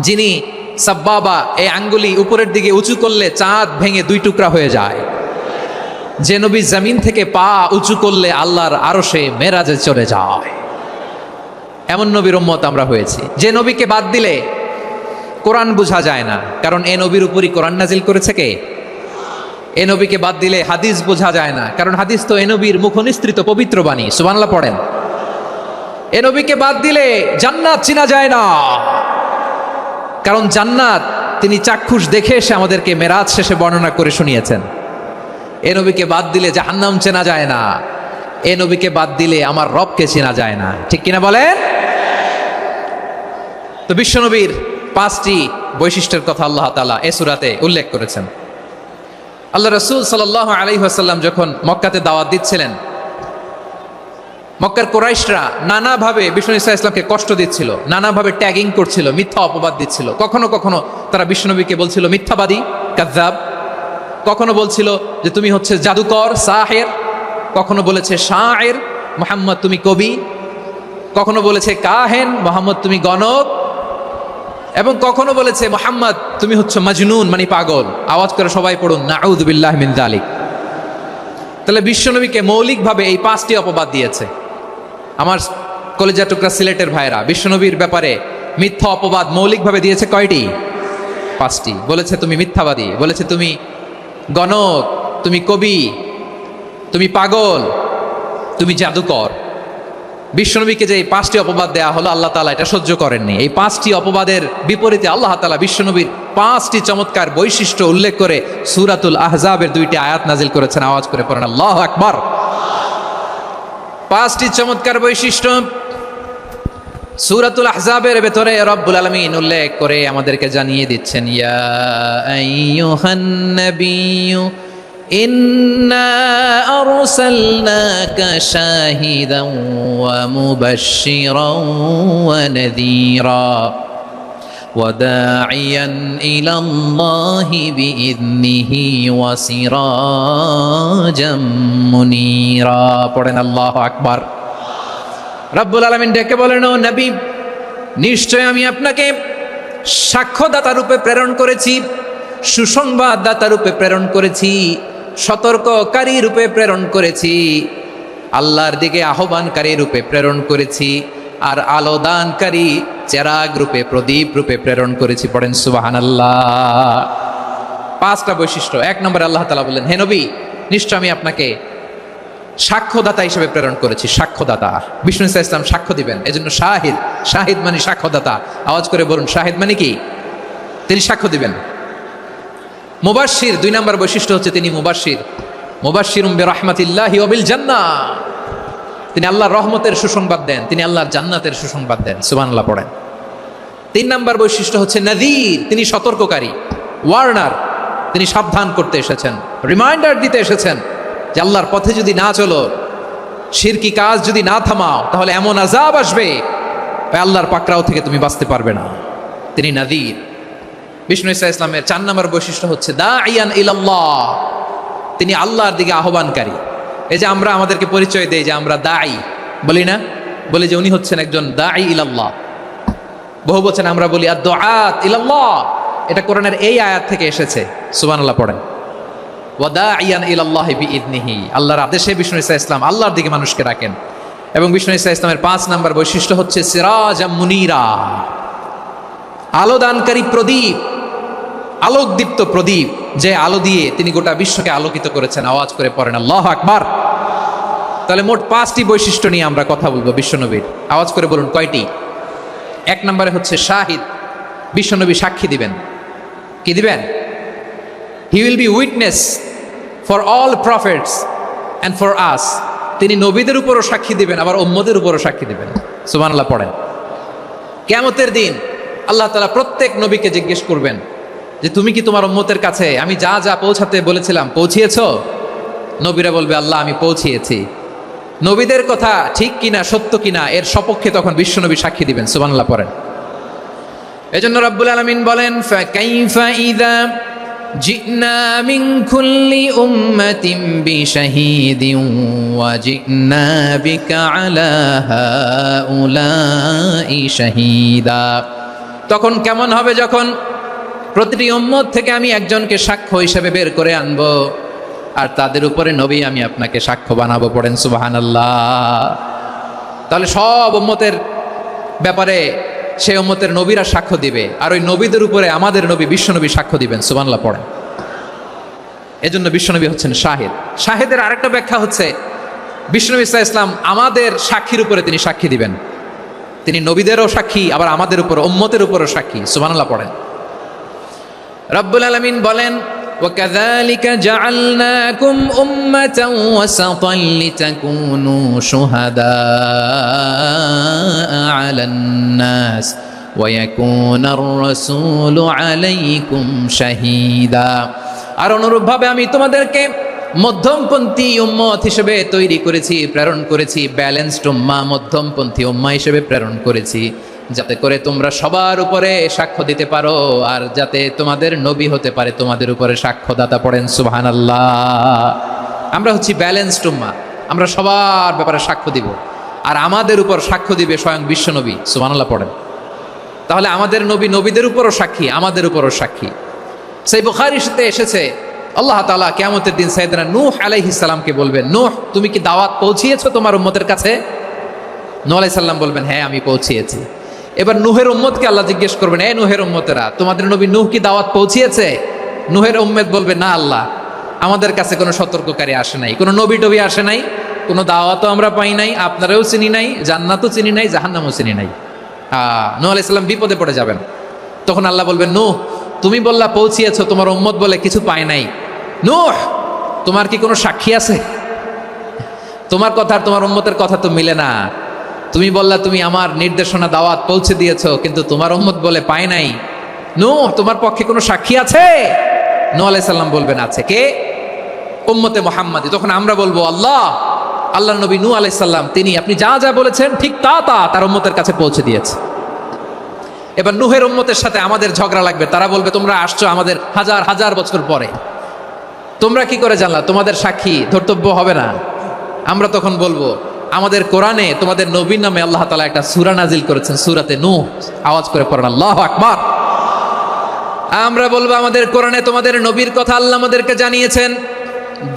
যিনি সাব্বাবা, এই আঙ্গুলি উপরের দিকে উঁচু করলে চাঁদ ভেঙে 2 টুকরা হয়ে যায়, যে নবী জমিন থেকে পা উঁচু করলে আল্লাহর আরশে মেরাজে চলে যায়। এমন নবীর উম্মত আমরা হয়েছি। যে নবীকে বাদ দিলে কোরআন বোঝা যায় না, কারণ এ নবীর উপরই কোরআন নাজিল করেছে কে? এ নবীকে বাদ দিলে হাদিস বোঝা যায় না, কারণ হাদিস তো এ নবীর মুখনিসৃত পবিত্র বাণী। সুবহানাল্লাহ পড়েন। এ নবীকে বাদ দিলে জান্নাত চিনা যায় না, কারণ জান্নাত তিনি চাক্ষুষ দেখে এসে আমাদেরকে মেরাজ শেষে বর্ণনা করে শুনিয়েছেন। এ নবীকে বাদ দিলে জাহান্নাম চেনা যায় না, এ নবীকে বাদ দিলে আমার রবকে চেনা যায় না, ঠিক কিনা বলেন? তো বিশ্বনবীর 5টি বৈশিষ্ট্যের কথা আল্লাহ তাআলা এই সূরাতে উল্লেখ করেছেন। আল্লাহ রাসূল সাল্লাল্লাহু আলাইহি ওয়াসাল্লাম যখন মক্কাতে দাওয়াত দিচ্ছিলেন, মক্কার কুরাইশরা নানাভাবে বিষ্ণু ইসা ইসলামকে কষ্ট দিচ্ছিল, নানাভাবে ট্যাগিং করছিল, মিথ্যা অপবাদ দিচ্ছিল। কখনো কখনো তারা বিশ্বনবীকে বলছিল মিথ্যাবাদী, কাযযাব। কখনো বলছিল যে তুমি হচ্ছে জাদুকর, সাহের। কখনো বলেছে শায়ের, মুহাম্মদ তুমি কবি। কখনো বলেছে কাহেন, মুহাম্মদ তুমি গণক। এবং কখনো বলেছে মুহাম্মদ তুমি হচ্ছে মাজনুন, মানে পাগল। আওয়াজ করে সবাই পড়ুন, নাউযু বিল্লাহি মিন যালিক। তাহলে বিশ্বনবীকে মৌলিকভাবে এই 5টি অপবাদ দিয়েছে। আমার কলেজা টুকরা সিলেটের ভাইরা, বিশ্বনবীর ব্যাপারে মিথ্যা অপবাদ মৌলিকভাবে দিয়েছে কয়টি? 5টি। বলেছে তুমি মিথ্যাবাদী, বলেছে তুমি গণক, তুমি কবি, তুমি পাগল, তুমি জাদুকর। বিশ্বনবীকে যে এই 5টি অপবাদ দেয়া হলো, আল্লাহ তাআলা এটা সহ্য করেননি। এই 5টি অপবাদের বিপরীতে আল্লাহ তাআলা বিশ্বনবীর 5টি চমৎকার বৈশিষ্ট্য উল্লেখ করে সূরাতুল আহজাবের 2টি আয়াত নাজিল করেছেন। আওয়াজ করে পড়েন আল্লাহু আকবার। পাঁচটি চমৎকার বৈশিষ্ট্য সূরাতুল আহজাবের ভেতরে রব্বুল আলামিন উল্লেখ করে আমাদেরকে জানিয়ে দিচ্ছেন, ইয়া আইয়ুহান নাবিয়্যু ইন্না আরসালনাকা শাহিদান ওয়া মুবাশশিরান ওয়া নাযীরা ওয়া দাঈয়ান ইলাল্লাহি বিইذনিহি ওয়া সিরাজাম মুনীরা। পড়েন আল্লাহু আকবার। রব্বুল আলামিন ডেকে বলেন, ও নবী, নিশ্চয় আমি আপনাকে সাক্ষ্যদাতা রূপে প্রেরণ করেছি, সুসংবাদদাতা রূপে প্রেরণ করেছি, সতর্ককারী রূপে প্রেরণ করেছি, আল্লাহর দিকে আহ্বানকারী রূপে প্রেরণ করেছি, আর আলো দানকারী চেরাগ রূপে, প্রদীপ রূপে প্রেরণ করেছি। পড়েন সুবহানাল্লাহ। পাঁচটা বৈশিষ্ট্য। এক নম্বরে আল্লাহ তাআলা বললেন, হে নবী, নিশ্চয় আমি আপনাকে সাক্ষ্যদাতা হিসেবে প্রেরণ করেছি। সাক্ষ্যদাতা, বিষ্ণু ইসা ইসলাম সাক্ষ্য দিবেন, এজন্য শাহিদ। শাহিদ মানে সাক্ষ্যদাতা। আওয়াজ করে বলুন, শাহিদ মানে কি? তিনি সাক্ষ্য দিবেন। মুবাশশির, দুই নম্বর বৈশিষ্ট্য হচ্ছে তিনি মুবাশশির। মুবাশশিরুম বিরাহমাতিল্লাহি ওয়া বিল জান্নাহ, তিনি আল্লাহর রহমতের সুসংবাদ দেন, তিনি আল্লাহর জান্নাতের সুসংবাদ দেন। সুবহানাল্লাহ পড়েন। তিন নম্বর বৈশিষ্ট্য হচ্ছে নাযীর, তিনি সতর্ককারী, ওয়ার্নার, তিনি সাবধান করতে এসেছেন, রিমাইন্ডার দিতে এসেছেন যে আল্লাহর পথে যদি না চলো, শিরকি কাজ যদি না থামাও, তাহলে এমন আযাব আসবে আল্লাহর পাকড়াও থেকে তুমি বাঁচতে পারবে না। তিনি নাযীর। বিষ্ণু ইসা ইসলামের চার নম্বর বৈশিষ্ট্য হচ্ছে দাঈয়ান ইলাল্লাহ, তিনি আল্লাহর দিকে আহ্বানকারী। এই যে আমরা আমাদেরকে পরিচয় দেই যে আমরা দাঈ, বলি না? বলি যে উনি হচ্ছেন একজন দাঈ ইলাল্লাহ। বহু বচনে আমরা বলি আদ-দুআত ইলাল্লাহ। এটা কোরআনের এই আয়াত থেকে এসেছে। সুবহানাল্লাহ পড়েন। ওয়া দাঈয়ান ইলাল্লাহি বিইذনিহি, আল্লাহর আদেশে বিষ্ণু ইসা ইসলাম আল্লাহর দিকে মানুষকে ডাকেন। এবং বিষ্ণু ইসা ইসলামের পাঁচ নম্বর বৈশিষ্ট্য হচ্ছে সিরাজাম মুনীরা, আলোদানকারী প্রদীপ, আলোকদীপ্ত প্রদীপ, যে আলো দিয়ে তিনি গোটা বিশ্বকে আলোকিত করেছেন। আওয়াজ করে পড়েন আল্লাহু আকবার। তাহলে মোট পাঁচটি বৈশিষ্ট্য নিয়ে আমরা কথা বলবো বিশ্বনবীর। আওয়াজ করে বলুন কয়টি? এক নম্বরে হচ্ছে শাহিদ, বিশ্বনবী সাক্ষী দিবেন। কি দিবেন? He will be witness for all prophets and for us, তিনি নবীদের উপরও সাক্ষী দিবেন, আবার উম্মতের উপরও সাক্ষী দিবেন। সুবহানাল্লাহ পড়েন। কিয়ামতের দিন আল্লাহ তাআলা প্রত্যেক নবীকে জিজ্ঞেস করবেন যে তুমি কি তোমার উম্মতের কাছে আমি যা যা পৌঁছাতে বলেছিলাম পৌঁছিয়েছো? নবীরা বলবে, আল্লাহ আমি পৌঁছিয়েছি। নবীদের কথা ঠিক কিনা, সত্য কিনা, এর সপক্ষে তখন বিশ্বনবী সাক্ষী দিবেন। সুবহানাল্লাহ পড়েন। এজন্য রব্বুল আলামিন বলেন, ফাকাইফা ইযা জি'না মিন কুল্লি উম্মাতিন বিশাহীদিন ওয়া জি'না বিকা আলা হাউলাই শাহীদা। তখন কেমন হবে যখন প্রতিটি উম্মত থেকে আমি একজনকে সাক্ষ্য হিসেবে বের করে আনবো, আর তাদের উপরে নবী আমি আপনাকে সাক্ষ্য বানাবো। পড়েন সুবহানাল্লাহ। তাহলে সব উম্মতের ব্যাপারে সেই উম্মতের নবীরা সাক্ষ্য দিবে, আর ওই নবীদের উপরে আমাদের নবী বিশ্বনবী সাক্ষ্য দিবেন। সুবহানাল্লাহ পড়েন। এজন্য বিশ্বনবী হচ্ছেন শাহিদ। শাহিদের আরেকটা ব্যাখ্যা হচ্ছে বিশ্বনবী সাল্লাল্লাহু আলাইহি ওয়াসাল্লাম আমাদের সাক্ষীর উপরে তিনি সাক্ষী দিবেন। তিনি নবীদেরও সাক্ষী, আবার আমাদের উপর, উম্মতের উপরও সাক্ষী। সুবহানাল্লাহ পড়েন। রব্বুল আলামিন বলেন, وَكَذَلِكَ جَعَلْنَاكُمْ أُمَّةً وَسَطًا لِتَكُونُوا شُهَدَاءَ عَلَى النَّاسِ وَيَكُونَ الرَّسُولُ عَلَيْكُمْ شَهِيدًا। আর অনুরূপভাবে আমি তোমাদেরকে মধ্যমপন্থী উম্মত হিসেবে তৈরি করেছি, প্রেরণ করেছি। ব্যালেন্সড উম্মাহ, মধ্যমপন্থী উম্মাহ হিসেবে প্রেরণ করেছি, যাতে করে তোমরা সবার উপরে সাক্ষ্য দিতে পারো, আর যাতে তোমাদের নবী হতে পারে তোমাদের উপরে সাক্ষ্যদাতা। পড়েন সুবহানাল্লাহ। আমরা হচ্ছি ব্যালেন্সড উম্মাহ, আমরা সবার ব্যাপারে সাক্ষ্য দিব, আর আমাদের উপর সাক্ষ্য দিবে স্বয়ং বিশ্বনবী। সুবহানাল্লাহ পড়েন। তাহলে আমাদের নবী নবীদের উপরও সাক্ষী, আমাদের উপরও সাক্ষী। সেই বুখারীর সাথে এসেছে, আল্লাহ তাআলা কিয়ামতের দিন সাইয়েদনা নূহ আলাইহিস সালামকে বলবেন, নূহ তুমি কি দাওয়াত পৌঁছিয়েছো তোমার উম্মতের কাছে? নূহ আলাইহিস সালাম বলবেন, হ্যাঁ আমি পৌঁছিয়েছি। এবার নূহের উম্মতকে আল্লাহ জিজ্ঞেস করবেন, এই নূহের উম্মতেরা, তোমাদের নবী নূহ কি দাওয়াত পৌঁছিয়েছে? নূহের উম্মত বলবে, না আল্লাহ, আমাদের কাছে কোনো সতর্ককারী আসে নাই, কোনো নবী টবি আসে নাই, কোনো দাওয়াতও আমরা পাই নাই, আপনারাও চিনি নাই, জান্নাতও চিনি নাই, জাহান্নামও চিনি নাই। নূহ আলাইহিস সালাম বিপদে পড়ে যাবেন। তখন আল্লাহ বলবেন, নূহ তুমি বললা পৌঁছিয়েছো, তোমার উম্মত বলে কিছু পায় নাই। নূহ তোমার কি কোনো সাক্ষী আছে? তোমার কথা আর তোমার উম্মতের কথা তো মিলে না। তুমি বললা তুমি আমার নির্দেশনা দাওয়াত পৌঁছে দিয়েছো, কিন্তু তোমার উম্মত বলে পায় নাই। নূহ, তোমার পক্ষে কোনো সাক্ষী আছে? নূহ আলাইহিস সালাম বলবেন আছে। কে? উম্মতে মুহাম্মাদি। তখন আমরা বলবো আল্লাহ নবী নূহ আলাইহিস সালাম তিনি আপনি যা যা বলেছেন ঠিক তা তার উম্মতের কাছে পৌঁছে দিয়েছে। এবার নূহের উম্মতের সাথে আমাদের ঝগড়া লাগবে। তারা বলবে তোমরা আসছো আমাদের হাজার হাজার বছর পরে, তোমরা কি করে জানলা? তোমাদের সাক্ষী ধর্তব্য হবে না? আমরা তখন বলবো আমাদের কোরআনে তোমাদের নবীর নামে আল্লাহ তাআলা একটা সূরা নাজিল করেছেন, সূরাতে নূহ। আওয়াজ করে পড়েন আল্লাহু আকবার। আমরা বলবো আমাদের কোরআনে তোমাদের নবীর কথা আল্লাহ আমাদেরকে জানিয়েছেন,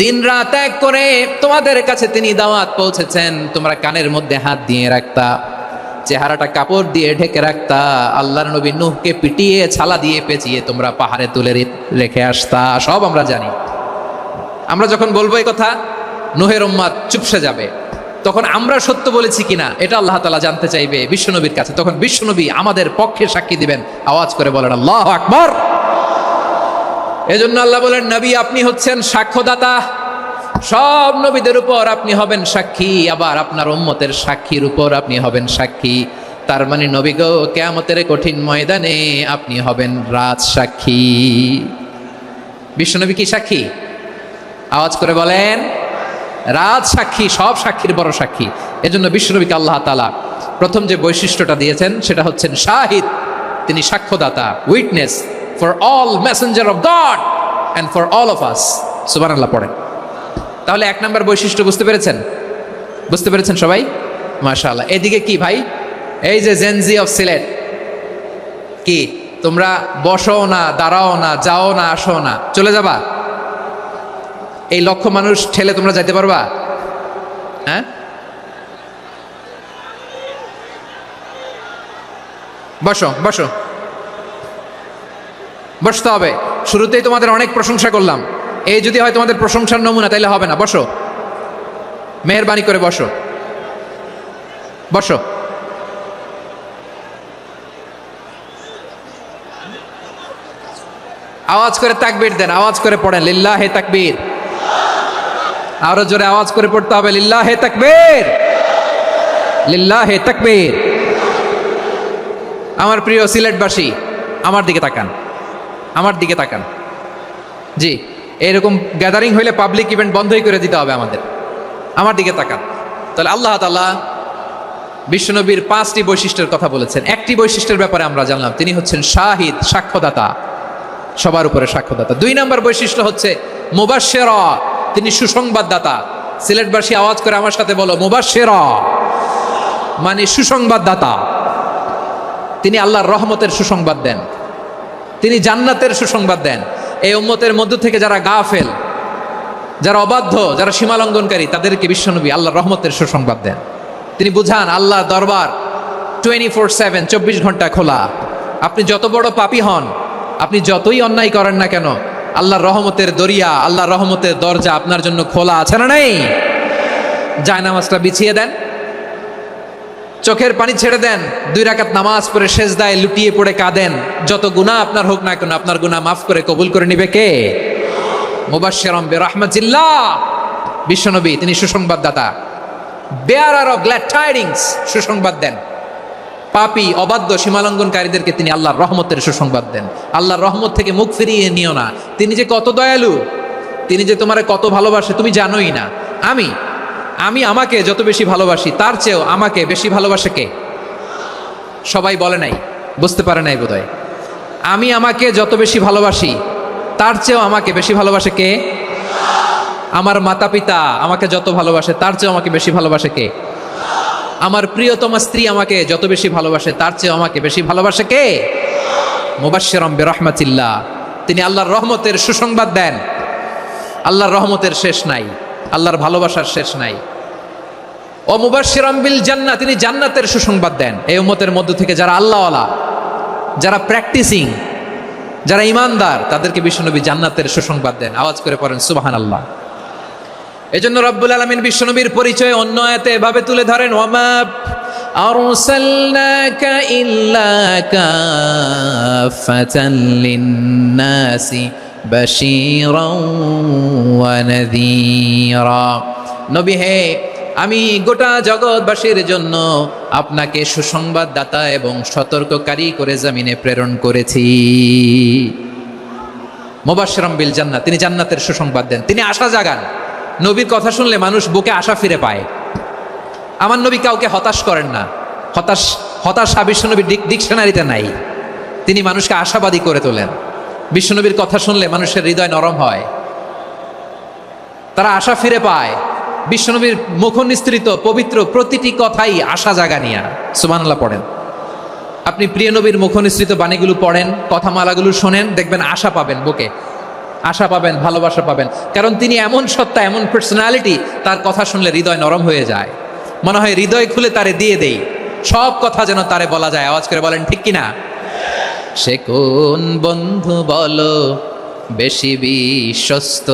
দিন রাত এক করে তোমাদের কাছে তিনি দাওয়াত পৌঁছেছেন। তোমরা কানের মধ্যে হাত দিয়ে রাখতা, চেহারাটা কাপড় দিয়ে ঢেকে রাখতা, আল্লাহর নবী নূহকে পিটিয়ে ছালা দিয়ে পেঁচিয়ে তোমরা পাহাড়ে তুলে রেখে আসতা। সব আমরা জানি। আমরা যখন বলবো এই কথা, নূহের উম্মত চুপসে যাবে। তখন আমরা সত্য বলেছি কিনা এটা আল্লাহ তাআলা জানতে চাইবে বিশ্বনবীর কাছে। তখন বিশ্বনবী আমাদের পক্ষে সাক্ষী দিবেন। আওয়াজ করে বলেন আল্লাহু আকবার। এজন্য আল্লাহ বলেন নবী আপনি হচ্ছেন সাক্ষ্যদাতা, সব নবীদের উপর আপনি হবেন সাক্ষী, আবার আপনার উম্মতের সাক্ষীর উপর আপনি হবেন সাক্ষী। তার মানে নবী গো, কিয়ামতের কঠিন ময়দানে আপনি হবেন রাজ সাক্ষী। বিশ্বনবী কি সাক্ষী? আওয়াজ করে বলেন রাজ সাক্ষী, সব সাক্ষীর বড় সাক্ষী। এজন্য বিশ্বনবীকে আল্লাহ তাআলা প্রথম যে বৈশিষ্ট্যটা দিয়েছেন সেটা হচ্ছেন শাহিদ। তিনি সাক্ষ্যদাতা, witness for all messenger of God and for all of us. সুবহানাল্লাহ পড়েন। তাহলে এক নম্বর বৈশিষ্ট্য বুঝতে পেরেছেন? বুঝতে পেরেছেন সবাই? মাশাআল্লাহ। এদিকে কি ভাই, এই যে জেনজি অফ সিলেট, কি তোমরা বসো না, দাঁড়াও না, যাও না, আসো না, চলে যাবা? এই লক্ষ মানুষ ঠেলে তোমরা যাইতে পারবা? হ্যাঁ, বসো বসো, বসতে হবে। শুরুতেই তোমাদের অনেক প্রশংসা করলাম, এই যদি হয় তোমাদের প্রশংসার নমুনা তাইলে হবে না। বসো, মেহেরবানি করে বসো, বসো। আওয়াজ করে তাকবীর দেন, আওয়াজ করে পড়েন লিল্লাহে তাকবীর। আরো জোরে আওয়াজ করে পড়তে হবে লিল্লাহে তাকবীর, লিল্লাহে তাকবীর। আমার প্রিয় সিলেটবাসী, আমার দিকে তাকান, আমার দিকে তাকান। জি, এরকম গ্যাদারিং হইলে পাবলিক ইভেন্ট বন্ধই করে দিতে হবে আমাদের। আমার দিকে তাকান। তাহলে আল্লাহ তাআলা বিশ্বনবীর 5টি বৈশিষ্ট্যের কথা বলেছেন। একটি বৈশিষ্ট্যের ব্যাপারে আমরা জানলাম, তিনি হচ্ছেন শাহিদ, সাক্ষ্যদাতা, সবার উপরে সাক্ষ্যদাতা। 2 নম্বর বৈশিষ্ট্য হচ্ছে মুবাশশিরা, তিনি সুসংবাদদাতা। সিলেটবাসী আওয়াজ করে আমার সাথে বলো মুবাশশিরা, মানে সুসংবাদদাতা। তিনি আল্লাহর রহমতের সুসংবাদ দেন, তিনি জান্নাতের সুসংবাদ দেন। এই উম্মতের মধ্য থেকে যারা গাফেল, যারা অবাধ্য, যারা সীমালঙ্ঘনকারী, তাদেরকে বিশ্বনবী আল্লাহর রহমতের সুসংবাদ দেন। তিনি বুঝান আল্লাহর দরবার 24/7, 24 ঘন্টা খোলা। আপনি যত বড় পাপী হন, আপনি যতই অন্যায় করেন না কেন, আল্লাহর রহমতের দরিয়া, আল্লাহর রহমতের দরজা আপনার জন্য খোলা আছে না নেই? জায়নামাজটা বিছিয়ে দেন, চোখের পানি ছেড়ে দেন, 2 রাকাত নামাজ পড়ে সেজদায় লুটিয়ে পড়ে কাঁদেন। যত গুনাহ আপনার হোক না কেন, আপনার গুনাহ মাফ করে কবুল করে নিবে কে? মুবাশশিরাম বিরাহমাতিল্লাহ। বিশ্বনবী তিনি সুসংবাদদাতা, বেয়ারার অফ গ্ল্যাড টাইডিংস, সুসংবাদ দেন। পাপী, অবাধ্য, সীমালঙ্ঘনকারীদেরকে তিনি আল্লাহর রহমতের সুসংবাদ দেন। আল্লাহর রহমত থেকে মুখ ফিরিয়ে নিও না। তিনি যে কত দয়ালু, তিনি যে তোমারে কত ভালোবাসে তুমি জানোই না। আমি আমাকে যত বেশি ভালোবাসি তার চেয়েও আমাকে বেশি ভালোবাসে কে? সবাই বলে নাই, বুঝতে পারে নাই বোধহয়। আমি আমাকে যত বেশি ভালোবাসি তার চেয়েও আমাকে বেশি ভালোবাসে কে? আমার মাতা পিতা আমাকে যত ভালোবাসে তার চেয়েও আমাকে বেশি ভালোবাসে কে? আমার প্রিয়তমা স্ত্রী আমাকে যত বেশি ভালোবাসে তার চেয়েও আমাকে বেশি ভালোবাসে কে? মুবাশশিরাম বিরাহমাতিল্লাহ, তিনি আল্লাহর রহমতের সুসংবাদ দেন। আল্লাহর রহমতের শেষ নাই, আল্লাহর ভালোবাসার শেষ নাই। ও মুবাশশিরাম বিল জান্নাহ, তিনি জান্নাতের সুসংবাদ দেন। এই উম্মতের মধ্য থেকে যারা আল্লাহওয়ালা, যারা প্র্যাকটিসিং, যারা ইমানদার, তাদেরকে বিশ্বনবী জান্নাতের সুসংবাদ দেন। আওয়াজ করে পড়েন সুবহানাল্লাহ। এজন্য রব্বুল আলামিন বিশ্বনবীর পরিচয় অন্য আয়াতে এভাবে তুলে ধরেন, ওয়ামা আরসালনাকা ইল্লা কাফাতান লিন্নাসি বাশীরাও ওয়া নাযীরা। নবী হে, আমি গোটা জগৎবাসীর জন্য আপনাকে সুসংবাদদাতা এবং সতর্ককারী করে জমিনে প্রেরণ করেছি। মুবাশশিরাম বিল জান্নাত, তিনি জান্নাতের সুসংবাদ দেন, তিনি আশা জাগান। নবীর কথা শুনলে মানুষ বুকে আশা ফিরে পায়। আমার নবী কাউকে হতাশ করেন না। হতাশা বিশ্বনবীর ডিকশনারিতে নাই। তিনি মানুষকে আশাবাদী করে তোলেন। বিশ্বনবীর কথা শুনলে মানুষের হৃদয় নরম হয়, তারা আশা ফিরে পায়। বিশ্বনবীর মুখ নিঃসৃত পবিত্র প্রতিটি কথাই আশা জাগানিয়া। সুবহানাল্লাহ পড়েন। আপনি প্রিয় নবীর মুখ নিঃসৃত বাণীগুলো পড়েন, কথামালাগুলো শোনেন, দেখবেন আশা পাবেন, বুকে আশা পাবেন, ভালোবাসা পাবেন। কারণ তিনি এমন সত্তা, এমন পার্সোনালিটি, তার কথা শুনলে হৃদয় নরম হয়ে যায়। মনে হয় হৃদয় খুলে তারে দিয়ে দেই, সব কথা যেন তারে বলা যায়। আওয়াজ করে বলেন ঠিক কিনা? সে কোন বন্ধু বলো বেশি বিশ্বস্ত,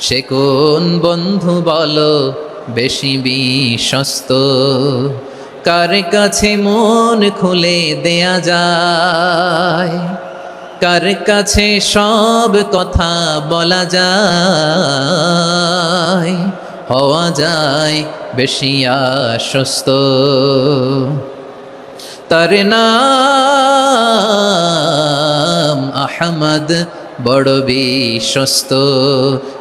সে কোন বন্ধু বলো বেশি বিশ্বস্ত, কার কাছে মন খুলে দেয়া যায়, কার কাছে সব কথা বলা যায়, হওয়া যায় বেশি আশ্বস্ত। তার নাম আহমদ, বড় বিশ্বস্ত।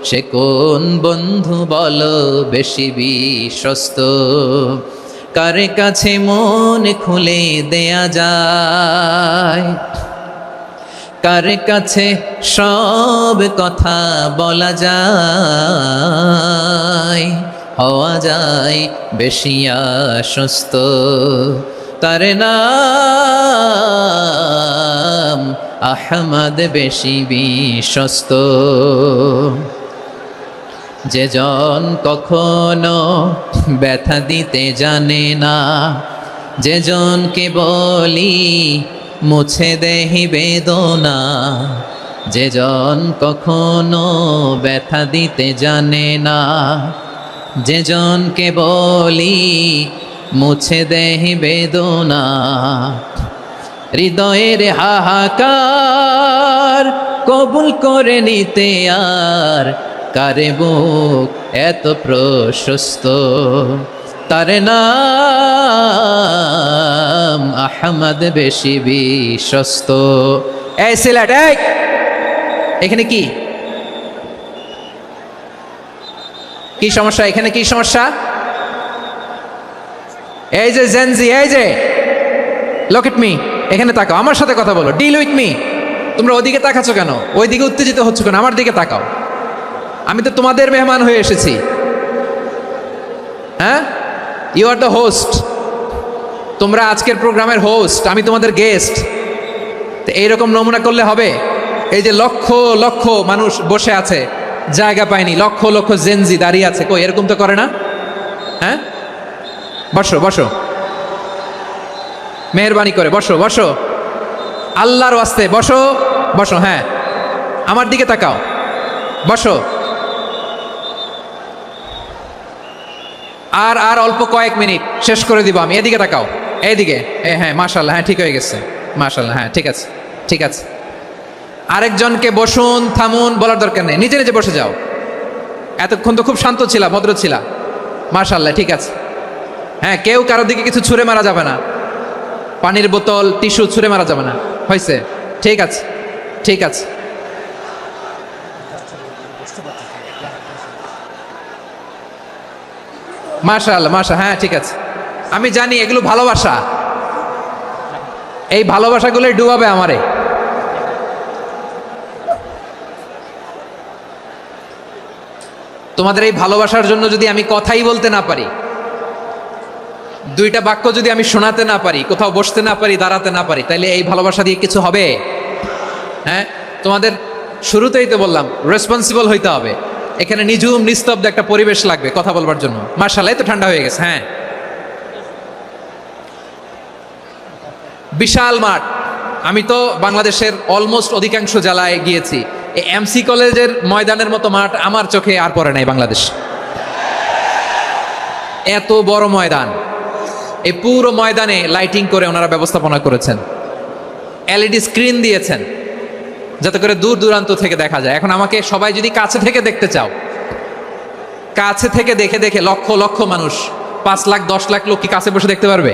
সে কোন বন্ধু বলো বেশি বিশ্বস্ত, কার কাছে মন খুলে দেয়া যায়, কার কাছে সব কথা বলা যায়, হওয়া যায় বেশি আশ্বস্ত। তার নাম আহমদ, বেশি বিশ্বস্ত। যে জন কখনো ব্যথা দিতে জানে না, যে জনকে বলি মুছে দেহি বেদনা, যে জন কখনো ব্যথা দিতে জানে না, যে জনকে বলি মুছে দেহি বেদনা, হৃদয়ের হাহাকার কবুল করে নিতে আর কারে বুক এত প্রশস্ত। তার নাম আহমদ, বেশি বিশ্বস্ত। এই সিলেট, এখানে কি কি সমস্যা? এখানে কি সমস্যা? এই যে জেনজি, এই যে লুক এট মি, এখানে তাকাও, আমার সাথে কথা বলো, ডিল উইথ মি। তোমরা ওদিকে তাকাচ্ছ কেন? ওইদিকে উত্তেজিত হচ্ছ কেন? আমার দিকে তাকাও। আমি তো তোমাদের মেহমান হয়ে এসেছি। হ্যাঁ, ইউ আর দ্য হোস্ট। তোমরা আজকের প্রোগ্রামের হোস্ট, আমি তোমাদের গেস্ট। তো এইরকম নমুনা করলে হবে? এই যে লক্ষ লক্ষ মানুষ বসে আছে, জায়গা পায়নি, লক্ষ লক্ষ জেনজি দাঁড়িয়ে আছে, কই এরকম তো করে না? হ্যাঁ, বসো বসো, মেহরবানি করে বসো বসো, আল্লাহর ওয়াস্তে বসো বসো। হ্যাঁ, আমার দিকে তাকাও, বসো। আর আর অল্প কয়েক মিনিট, শেষ করে দিব আমি। এদিকে তাকাও, এইদিকে। হ্যাঁ, মাশাআল্লাহ, হ্যাঁ ঠিক হয়ে গেছে, মাশাআল্লাহ, হ্যাঁ ঠিক আছে, ঠিক আছে। আরেকজনকে বসুন, থামুন বলার দরকার নেই, নিজে নিজে বসে যাও। এতক্ষণ তো খুব শান্ত ছিলা, ভদ্র ছিলা, মাশাআল্লাহ, ঠিক আছে। হ্যাঁ, কেউ কারোর দিকে কিছু ছুঁড়ে মারা যাবে না, পানির বোতল, টিস্যু ছুঁড়ে মারা যাবে না, হয়েছে? ঠিক আছে, ঠিক আছে। মাশাআল্লাহ, মাশাআল্লাহ, হ্যাঁ ঠিক আছে। আমি জানি এগুলো ভালোবাসা, এই ভালোবাসাগুলোই ডুবাবে আমারে। তোমাদের এই ভালোবাসার জন্য যদি আমি কথাই বলতে না পারি, দুইটা বাক্য যদি আমি শোনাতে না পারি, কোথাও বসতে না পারি, দাঁড়াতে না পারি, তাইলে এই ভালোবাসা দিয়ে কিছু হবে? হ্যাঁ, তোমাদের শুরুতেই তো বললাম রেসপন্সিবল হইতে হবে। এখানে নিঝুম নিস্তব্ধ একটা পরিবেশ লাগবে কথা বলবার জন্য। মাশাআল্লাহ, তো ঠান্ডা হয়ে গেছে। হ্যাঁ, বিশাল মাঠ। আমি তো বাংলাদেশের অলমোস্ট অধিকাংশ জেলায় গিয়েছি। এই এমসি কলেজের ময়দানের মতো মাঠ আমার চোখে আর পড়ে নাই বাংলাদেশ। এত বড় ময়দান, এই পুরো ময়দানে লাইটিং করে ওনারা ব্যবস্থাপনা করেছেন, এলইডি স্ক্রিন দিয়েছেন যাতে করে দূর দূরান্ত থেকে দেখা যায়। এখন আমাকে সবাই যদি কাছে থেকে দেখতে চাও, কাছে থেকে দেখে দেখে লক্ষ লক্ষ মানুষ, 5 লাখ 10 লাখ লোক কি কাছে বসে দেখতে পারবে?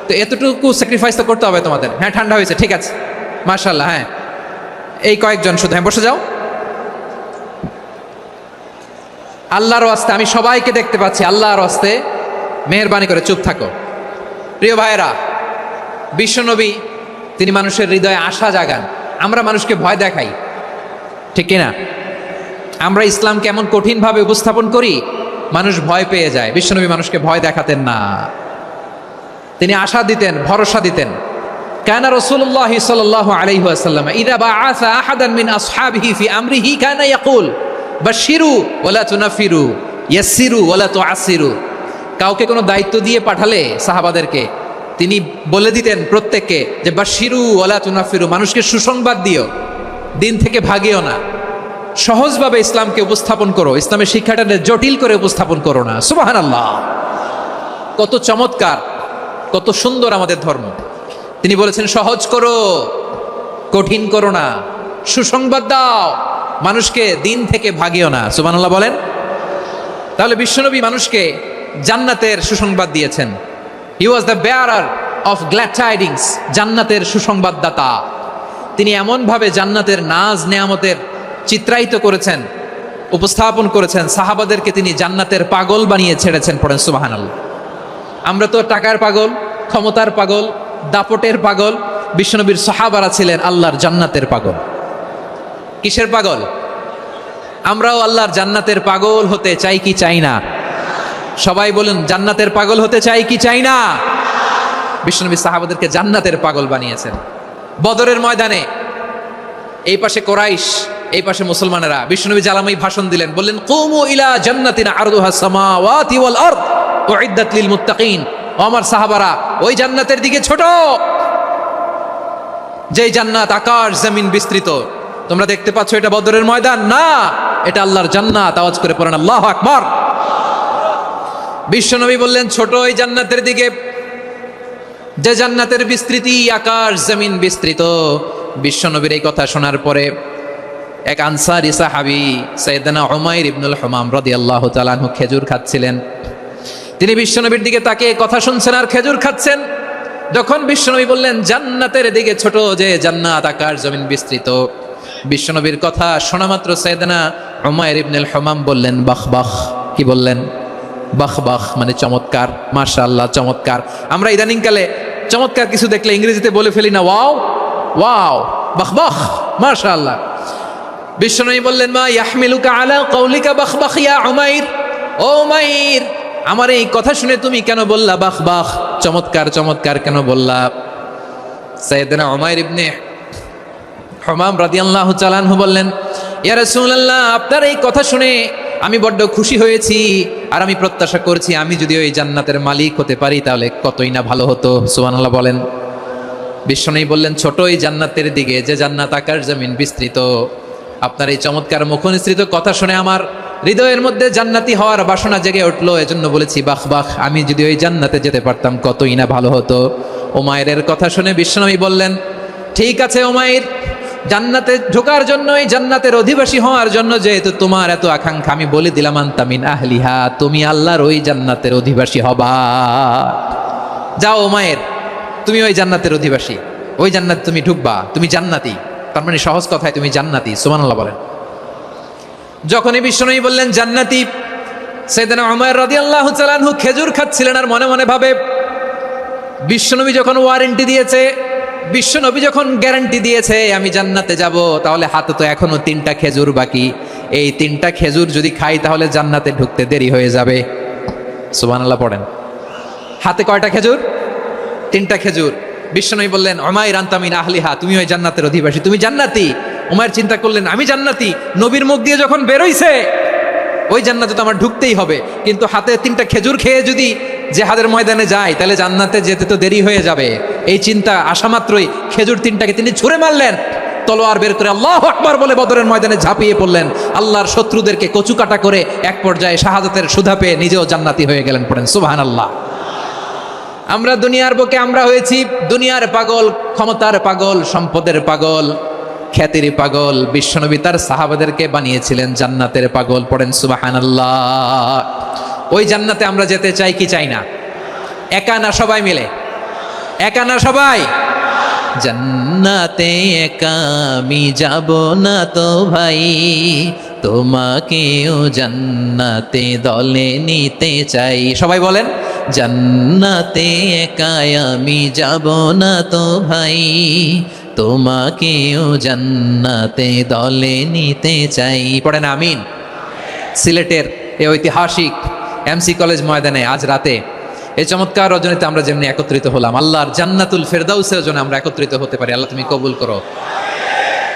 তো এতটুকু স্যাক্রিফাইস তো করতে হবে তোমাদের। হ্যাঁ, ঠান্ডা হয়েছে, ঠিক আছে, মাশাআল্লাহ। হ্যাঁ, এই কয়েকজন শুধু, হ্যাঁ বসে যাও। আল্লাহর ওয়াস্তে আমি সবাইকে দেখতে পাচ্ছি, আল্লাহর ওয়াস্তে মেহেরবানি করে চুপ থাকো। প্রিয় ভাইয়েরা, বিশ্বনবী তিনি মানুষের হৃদয়ে আশা জাগান। আমরা মানুষকে ভয় দেখাই, ঠিক কিনা? আমরা ইসলামকে এমন কঠিনভাবে উপস্থাপন করি, মানুষ ভয় পেয়ে যায়। বিশ্বনবী মানুষকে ভয় দেখাতেন না, তিনি আশা দিতেন, ভরসা দিতেন। কানা রাসূলুল্লাহ সাল্লাল্লাহু আলাইহি ওয়াসাল্লাম ইযা বাআসা আহাদান মিন আসহাবিহি ফি আমরিহি কানা ইয়াকুল বাশশিরু ওয়ালা তুনাফিরু ইয়াসসিরু ওয়ালা তুআসসিরু। কাউকে কোনো দায়িত্ব দিয়ে পাঠালে সাহাবাদেরকে তিনি বলে দিতেন প্রত্যেককে যে বাশশিরু ওয়ালা তুনাফিরু, মানুষকে সুসংবাদ দিও, দিন থেকে ভাগিও না, সহজভাবে ইসলামকে উপস্থাপন করো, ইসলামের শিক্ষাটাকে জটিল করে উপস্থাপন করো না। সুবহানাল্লাহ, কত চমৎকার, কত সুন্দর আমাদের ধর্ম। তিনি বলেছেন সহজ করো, কঠিন করো না, সুসংবাদ দাও, মানুষকে দিন থেকে ভাগিও না। সুবহানাল্লাহ বলেন। তাহলে বিশ্বনবী মানুষকে জান্নাতের সুসংবাদ দিয়েছেন। He was the bearer of glad tidings, জান্নাতের সুসংবাদদাতা। তিনি এমনভাবে জান্নাতের নাজ নেয়ামতের চিত্রায়িত করেছেন, উপস্থাপন করেছেন, সাহাবাদেরকে তিনি জান্নাতের পাগল বানিয়ে ছেড়েছেন। পড়েন সুবহানাল্লাহ। আমরা তো টাকার পাগল, ক্ষমতার পাগল, দাপটের পাগল। বিশ্বনবীর সাহাবারা ছিলেন আল্লাহর জান্নাতের পাগল। কিসের পাগল? আমরাও আল্লাহর জান্নাতের পাগল হতে চাই কি চাই না? সবাই বলেন, জান্নাতের পাগল হতে চাই কি চাই না? বিশ্বনবী সাহাবাদেরকে জান্নাতের পাগল বানিয়েছেন। বদরের ময়দানে এই পাশে কোরাইশ, এই পাশে মুসলমানেরা। বিশ্বনবী জালামাই ভাষণ দিলেন, বললেন কুমু ইলা জান্নাতিন আরদুহাস সামাওয়াতি ওয়াল আরদ উইদ্দাত লিল মুত্তাকিন। ও আমার সাহাবারা, ওই জান্নাতের দিকে ছোট, যেই জান্নাত আকাশ জমিন বিস্তৃত। তোমরা দেখতে পাচ্ছ এটা বদরের ময়দান না, এটা আল্লাহর জান্নাত। আওয়াজ করে পড়েন আল্লাহু আকবার। বিশ্বনবী বললেন ছোট ওই জান্নাতের দিকে, যে জান্নাতের বিস্তৃতি আকাশ জমিন বিস্তৃত। বিশ্বনবীর এই কথা শোনার পরে এক আনসারী সাহাবী সাইয়েদনা উমাইর ইবনুল হুমাম রাদিয়াল্লাহু তাআলা আনহু খেজুর খাচ্ছিলেন। তিনি বিশ্বনবীর দিকে তাকিয়ে কথা শুনছেন আর খেজুর খাচ্ছেন। যখন বিশ্বনবী বললেন জান্নাতের দিকে ছোট, যে জান্নাত আকাশ জমিন বিস্তৃত, বিশ্বনবীর কথা শোনা মাত্র সাইয়েদনা উমাইর ইবনুল হুমাম বললেন বাহ বাহ। কি বললেন? বাহ বাহ, মানে চমৎকার, মাশাআল্লাহ, চমৎকার। আমরা ইদানিংকালে চমৎকার কিছু দেখলে ইংরেজিতে বলে ফেলি না, ওয়াও ওয়াও, বাহ বাহ, মাশাআল্লাহ। বিশ্বনবী বললেন মা ইয়াহমিলুকা আলা কওলিকা বাহ বাহ ইয়া উমাইর। ও উমাইর, আমার এই কথা শুনে তুমি কেন বললা বাহ বাহ, চমৎকার চমৎকার কেন বললা? সাইয়েদনা উমাইর ইবনে হুমাম রাদিয়াল্লাহু তাআলা আনহু বললেন, ইয়া রাসূলুল্লাহ, আপনার এই কথা শুনে আমি বড্ড খুশি হয়েছি, আর আমি প্রত্যাশা করছি আমি যদি ওই জান্নাতের মালিক হতে পারি তাহলে কতই না ভালো হতো। সুবহানাল্লাহ বলেন। বিশ্বনবী বললেন ছোট এই জান্নাতের দিকে, যে জান্নাত আকাশ জমিন বিস্তৃত। আপনার এই চমৎকার মুখনিসৃত কথা শুনে আমার হৃদয়ের মধ্যে জান্নাতি হওয়ার বাসনা জেগে উঠলো, এজন্য বলেছি বাহ বাহ, আমি যদি ওই জান্নাতে যেতে পারতাম কতই না ভালো হতো। উমাইরের কথা শুনে বিশ্বনবী বললেন ঠিক আছে উমাইর, জান্নাতে ঢোকার জন্য, এই জান্নাতের অধিবাসী হওয়ার জন্য যেহেতু তোমার এত আকাঙ্ক্ষা, আমি বলে দিলাম আনতা মিন আহলিহা, তুমি আল্লাহর ওই জান্নাতের অধিবাসী হবা। যাও উমাইর, তুমি ওই জান্নাতের অধিবাসী, ওই জান্নাতে তুমি ঢুকবা, তুমি জান্নাতি। তার মানে সহজ কথায় তুমি জান্নাতি। সুবহানাল্লাহ বলেন। যখনই বিশ্বনবী বললেন জান্নাতি, সাইয়েদনা উমাইর রাদিয়াল্লাহু তাআলা আনহু খেজুর খাচ্ছিলেন আর মনে মনে ভাবে, বিশ্বনবী যখন ওয়ারেন্টি দিয়েছে, বিশ্বনবী যখন গ্যারান্টি দিয়েছে আমি জান্নাতে যাব, তাহলে হাতে তো এখনো 3টা খেজুর বাকি। এই 3টা খেজুর যদি খাই তাহলে জান্নাতে ঢুকতে দেরি হয়ে যাবে। সুবহানাল্লাহ পড়েন। হাতে কয়টা খেজুর? 3টা খেজুর। বিশ্বনবী বললেন উমাইর আনতা মিন আহলিহা, তুমি ওই জান্নাতের অধিবাসী, তুমি জান্নাতি। উমাইর চিন্তা করলেন আমি জান্নাতি, নবীর মুখ দিয়ে যখন বেরোইছে ওই জান্নাতে তো আমার ঢুকতেই হবে, কিন্তু হাতে 3টা খেজুর খেয়ে যদি জিহাদের ময়দানে যায় তাহলে জান্নাতে যেতে তো দেরি হয়ে যাবে। এই চিন্তা আসা মাত্রই খেজুর 3টাকে তিনি ছুঁড়ে মারলেন, তলোয়ার বের করে আল্লাহু আকবার বলে বদরের ময়দানে ঝাঁপিয়ে পড়লেন। আল্লাহর শত্রুদেরকে কচুকাটা করে এক পর্যায়ে শাহাদাতের সুধা পেয়ে নিজেও জান্নাতি হয়ে গেলেন। পড়েন সুবহানাল্লাহ। আমরা দুনিয়ার বুকে আমরা হয়েছি দুনিয়ার পাগল, ক্ষমতার পাগল, সম্পদের পাগল, খ্যাতির পাগল বিশ্বনবী তার সাহাবাদেরকে বানিয়েছিলেন জান্নাতের পাগল। পড়েন সুবহানাল্লাহ। ওই জান্নাতে আমরা যেতে চাই কি চাই না? একা না সবাই মিলে? একা না সবাই? জান্নাতে একা আমি যাব না তো ভাই, তোমাকেও জান্নাতে দলে নিতে চাই। সবাই বলেন, জান্নাতে একা আমি যাব না তো ভাই, তোমাকেও জান্নাতে দলে নিতে চাই। পড়েন আমিন। সিলেটের এই ঐতিহাসিক এমসি কলেজ ময়দানে আজ রাতে এই চমৎকার রজনীতে আমরা যেমনি একত্রিত হলাম, আল্লাহর জান্নাতুল ফেরদাউসের জন্য আমরা একত্রিত হতে পারি। আল্লাহ তুমি কবুল করো।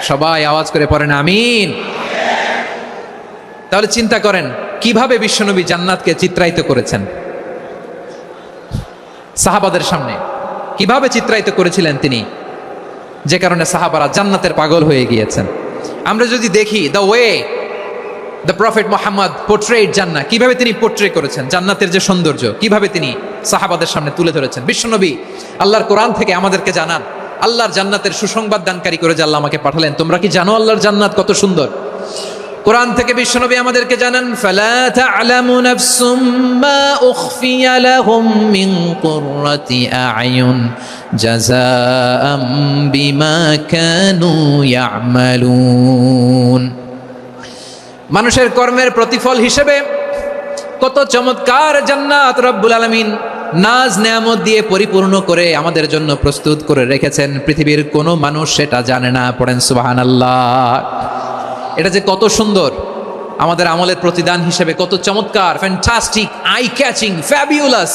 সবাই আওয়াজ করে পড়েন আমিন। তাহলে চিন্তা করেন কিভাবে বিশ্বনবী জান্নাতকে চিত্রায়িত করেছেন সাহাবাদের সামনে, কিভাবে চিত্রায়িত করেছিলেন তিনি, যে কারণে সাহাবারা জান্নাতের পাগল হয়ে গিয়েছেন। আমরা যদি দেখি the way the prophet Mohammad portrait জান্নাত, কিভাবে তিনি পোর্ট্রে করেছেন জান্নাতের যে সৌন্দর্য, কিভাবে তিনি সাহাবাদের সামনে তুলে ধরেছেন। বিশ্বনবী আল্লাহর কোরআন থেকে আমাদেরকে জানান, আল্লাহর জান্নাতের সুসংবাদ দানকারী করে যে আল্লাহ আমাকে পাঠালেন। তোমরা কি জানো আল্লাহর জান্নাত কত সুন্দর? কোরআন থেকে বিশ্বনবী আমাদেরকে জানান, ফালা তা'লামু নাফসুম মা উখফিয়া লাহুম মিন কুররাতি আ'য়ুন জাযাআম বিমা কানু ইয়া'মালুন। মানুষের কর্মের প্রতিফল হিসেবে কত চমৎকার জান্নাত রব্বুল আলামিন নাজ নেয়ামত দিয়ে পরিপূর্ণ করে আমাদের জন্য প্রস্তুত করে রেখেছেন। পৃথিবীর কোনো মানুষ সেটা জানে না। পড়েন সুবহানাল্লাহ। এটা যে কত সুন্দর, আমাদের আমলের প্রতিদান হিসেবে কত চমৎকার, fantastic, eye catching, fabulous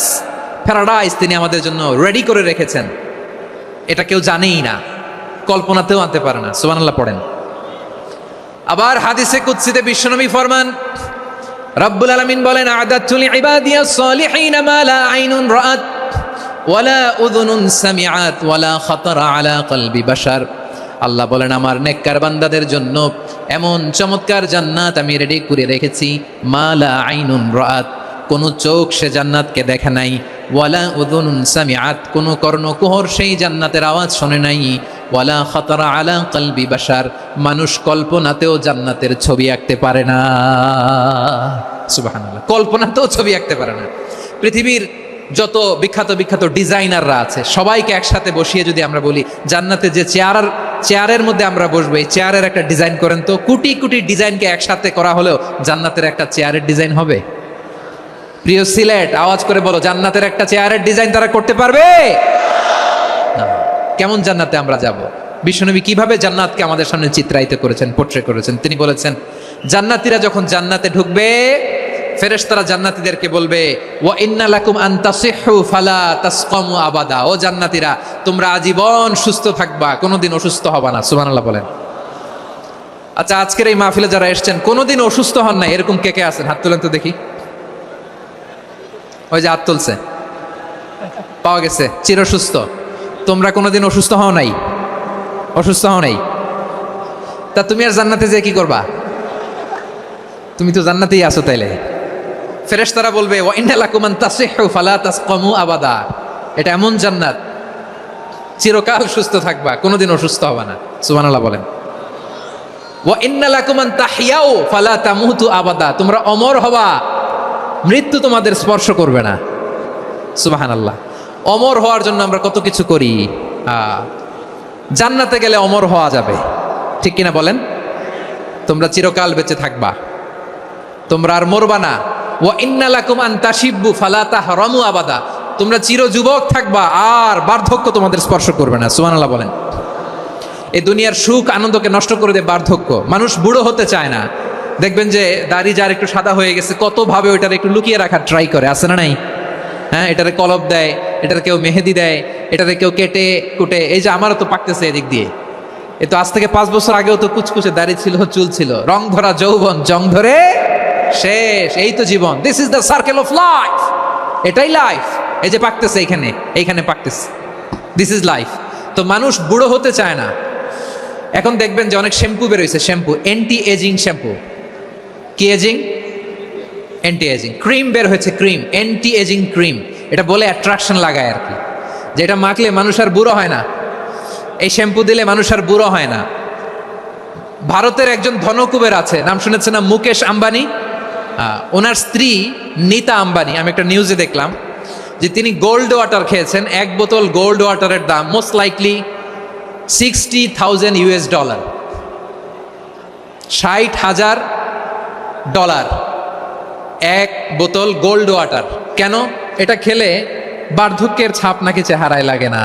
paradise তিনি আমাদের জন্য রেডি করে রেখেছেন। এটা কেউ জানেই না, কল্পনাতেও আনতে পারে না। সুবহানাল্লাহ পড়েন। আবার হাদিসে কুদসিতে বিশ্বনবী ফরমান, রব্বুল আলামিন বলেন, আ'দাতু লিইবাদিয়াস সালিহিন মা লা আইনুন রাআত ওয়ালা উযুনুন সামিআত ওয়ালা খাতারা আলা কলবি বাশার। আল্লাহ বলেন, আমার নেককার বান্দাদের জন্য এমন চমৎকার জান্নাত আমি রেডি করে রেখেছি, মা লা আইনুন রাআত, কোন চোখ সে জান্নাতকে দেখে নাই, ওয়ালা উযুনুন সামিআত, কোন কর্ণকুহর সেই জান্নাতের আওয়াজ শোনে নাই, ওয়ালা খাতারা আলা কলবি বাশার, মানুষ কল্পনাতেও জান্নাতের ছবি আঁকতে পারে না। সুবহানাল্লাহ, কল্পনাতেও ছবি আঁকতে পারে না। পৃথিবীর যত বিখ্যাত বিখ্যাত ডিজাইনাররা আছে সবাইকে একসাথে বসিয়ে যদি আমরা বলি জান্নাতে যে চেয়ারের মধ্যে আমরা বসবো, এই চেয়ারের একটা ডিজাইন করেন তো, কোটি কোটি ডিজাইনকে একসাথে করা হলেও জান্নাতের একটা চেয়ারের ডিজাইন হবে? প্রিয় সিলেট, আওয়াজ করে বলো, জান্নাতের একটা চেয়ারের ডিজাইন তারা করতে পারবে না। কেমন জান্নাতে আমরা যাব? বিশ্বনবী কিভাবে জান্নাতকে আমাদের সামনে চিত্রায়িত করেছেন, পোর্ট্রে করেছেন। তিনি বলেছেন, জান্নাতীরা যখন জান্নাতে ঢুকবে, ফেরেশতারা জান্নাতীদেরকে বলবে, ওয়া ইন্না লাকুম আন তাসিহু ফালা তাসকামু আবাদা। ও জান্নাতীরা, তোমরা আজীবন সুস্থ থাকবা, কোনোদিন অসুস্থ হবা না। সুবহানাল্লাহ বলেন। আচ্ছা, আজকের এই মাহফিলে যারা এসেছেন কোনোদিন অসুস্থ হন না, এরকম কে কে আছেন? হাত তুলেন তো দেখি। ওই যে হাত তুলছে, পাওয়া গেছে, চিরসুস্থ। তোমরা কোনোদিন অসুস্থ হও নাই? অসুস্থ হও নাই? তা তুমি আর জান্নাতে যেয়ে কি করবা? তুমি তো জান্নাতেই আছো তাইলে। ফেরেশতারা বলবে, ওয়া ইন্না লাকুম আন তাসিহু ফালা তাসকামু আবাদা। এটা এমন জান্নাত, চিরকাল সুস্থ থাকবা, কোনোদিন অসুস্থ হবা না। সুবহানাল্লাহ বলেন। ওয়া ইন্না লাকুম আন তাহইয়াউ ফালা তামুতু আবাদা। তোমরা অমর হবা, মৃত্যু তোমাদের স্পর্শ করবে না। সুবহানাল্লাহ। অমর হওয়ার জন্য আমরা কত কিছু করি। জান্নাতে গেলে অমর হওয়া যাবে, ঠিক কিনা বলেন? তোমরা চিরকাল বেঁচে থাকবা, তোমরা আর মরবা না। ওয়া ইন্না লাকুম আন তাশিব্বু ফালা তাহরামু আবাদা। তোমরা চির যুবক থাকবা, আর বার্ধক্য তোমাদের স্পর্শ করবে না। সুবহানাল্লাহ বলেন। এই দুনিয়ার সুখ আনন্দকে নষ্ট করে দেয় বার্ধক্য। মানুষ বুড়ো হতে চায় না। দেখবেন যে দাড়ি যার একটু সাদা হয়ে গেছে, কত ভাবে ওইটার একটু লুকিয়ে রাখার ট্রাই করে, আছে না নাই? হ্যাঁ, এটারে কলপ দেয়, এটার কেউ মেহেদি দেয়, এটারে কেউ কেটে কুটে। এই যে আমারও তো পাকতেছে এদিক দিয়ে, এ তো আজ থেকে 5 বছর আগেও তো কুচকুচে দাড়ি ছিল, চুল ছিল, রং ধরা যৌবন, জং ধরে শেষ। এই তো জীবন। This is the circle of life. এটাই লাইফ। এই যে পাকতেছে এইখানে পাকতেছে, দিস ইজ লাইফ। তো মানুষ বুড়ো হতে চায় না। এখন দেখবেন যে অনেক শ্যাম্পু বেরোইছে, শ্যাম্পু, অ্যান্টি এজিং শ্যাম্পু। কি এজিং? Anti ageing. ক্রিম বের হয়েছে, ক্রিম, অ্যান্টি এজিং ক্রিম। এটা বলে অ্যাট্রাকশন লাগায় আর কি, যেটা মাখলে মানুষ আর বুড়ো হয় না। এই শ্যাম্পু দিলে মানুষ আর বুড়ো হয় না। ভারতের একজন ধনকুবের আছে, নাম শুনেছেন না, মুকেশ আম্বানি। ওনার স্ত্রী নীতা আম্বানি, আমি একটা নিউজে দেখলাম যে তিনি গোল্ড ওয়াটার খেয়েছেন। এক বোতল গোল্ড ওয়াটারের দাম মোস্ট লাইকলি $60,000, $60,000 এক বোতল গোল্ড ওয়াটার। কেন? এটা খেলে বার্ধক্যের ছাপ নাকি চেহারায় লাগে না।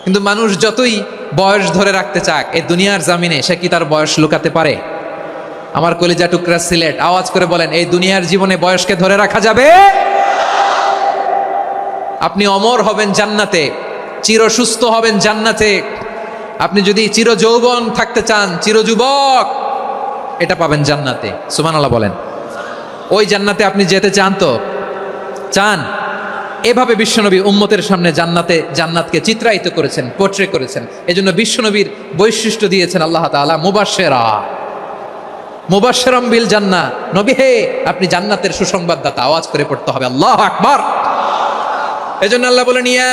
কিন্তু মানুষ যতই বয়স ধরে রাখতে চাক এই দুনিয়ার জামিনে, সে কি তার বয়স লুকাতে পারে? আমার কলিজা টুকরা সিলেট, আওয়াজ করে বলেন, এই দুনিয়ার জীবনে বয়সকে ধরে রাখা যাবে? আপনি অমর হবেন জান্নাতে, চির সুস্থ হবেন জান্নাতে। আপনি যদি চির যৌবন থাকতে চান, চির যুবক, এটা পাবেন জান্নাতে। সুবহানাল্লাহ বলেন। ওই জান্নাতে আপনি যেতে চান তো? চান? এভাবে বিশ্বনবী উম্মতের সামনে জান্নাতকে চিত্রায়িত করেছেন, পোর্ট্রে করেছেন। এজন্য বিশ্বনবীর বৈশিষ্ট্য দিয়েছেন আল্লাহ তাআলা মুবাশশিরাম বিল জান্নাহ। নবী হে, আপনি জান্নাতের সুসংবাদদাতা। আওয়াজ করে পড়তে হবে আল্লাহু আকবার। এজন্য আল্লাহ বলেন, ইয়া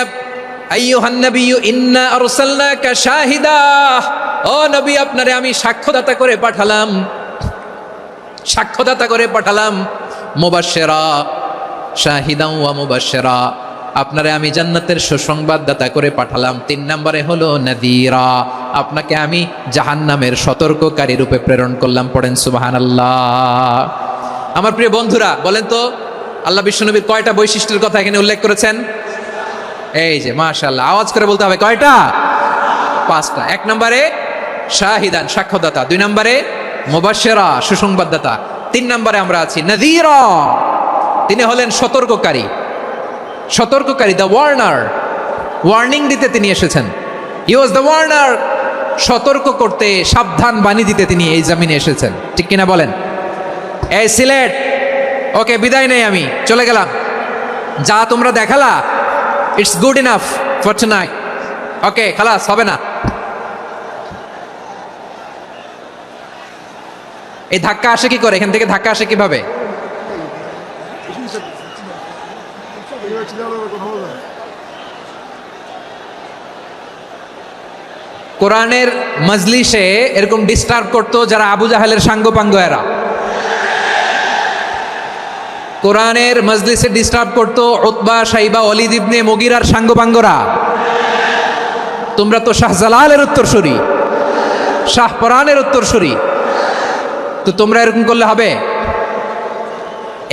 আইয়ুহান নাবিয়্যু ইন্না আরসালনাকা শাহিদা, ও নবী আপনারে আমি সাক্ষ্যদাতা করে পাঠালাম। মুবাশশিরা শাহিদান ওয়া মুবাশশিরা, আপনারে আমি জান্নাতের সুসংবাদদাতা করে পাঠালাম। 3 নম্বরে হলো নাযীরা, আপনাকে আমি জাহান্নামের সতর্ককারী রূপে প্রেরণ করলাম। পড়েন সুবহানাল্লাহ। আমার প্রিয় বন্ধুরা, বলেন তো আল্লাহ বিশ্বনবীর কয়টা বৈশিষ্ট্যের কথা এখানে উল্লেখ করেছেন? এই যে মাশাআল্লাহ, আওয়াজ করে বলতে হবে, কয়টা? 5টা। 1 নম্বরে শাহিদান, সাক্ষ্যদাতা। 2 নম্বরে মুবাশশিরা, সুসংবাদদাতা। 3 নম্বরে আমরা আছি নাযীরা, তিনি হলেন সতর্ককারী। দ্য ওয়ার্নার, ওয়ার্নিং দিতে তিনি এসেছেন। হি ওয়াজ দ্য ওয়ার্নার, সতর্ক করতে, সাবধান বাণী দিতে তিনি এই জমিনে এসেছেন। ঠিক কিনা বলেন? এই সিলেট, ওকে বিদায় নেই, আমি চলে গেলাম। যা তোমরা দেখালা, it's good enough for tonight. Okay, খালাস, হবে না। এই ধাক্কা আসে কি করে? এখান থেকে ধাক্কা আসে কিভাবে? কোরআনের মজলিসে এরকম ডিস্টার্ব করতো যারা আবু জাহেলের সাঙ্গপাঙ্গ এরা। কোরআনের মজলিসে ডিস্টার্ব করতো উতবা, শাইবা, ওয়ালিদ ইবনে মুগিরার সাঙ্গপাঙ্গরা। তোমরা তো শাহজালালের উত্তরসূরি, শাহপরানের উত্তরসূরি, তো তোমরা এরকম করলে হবে?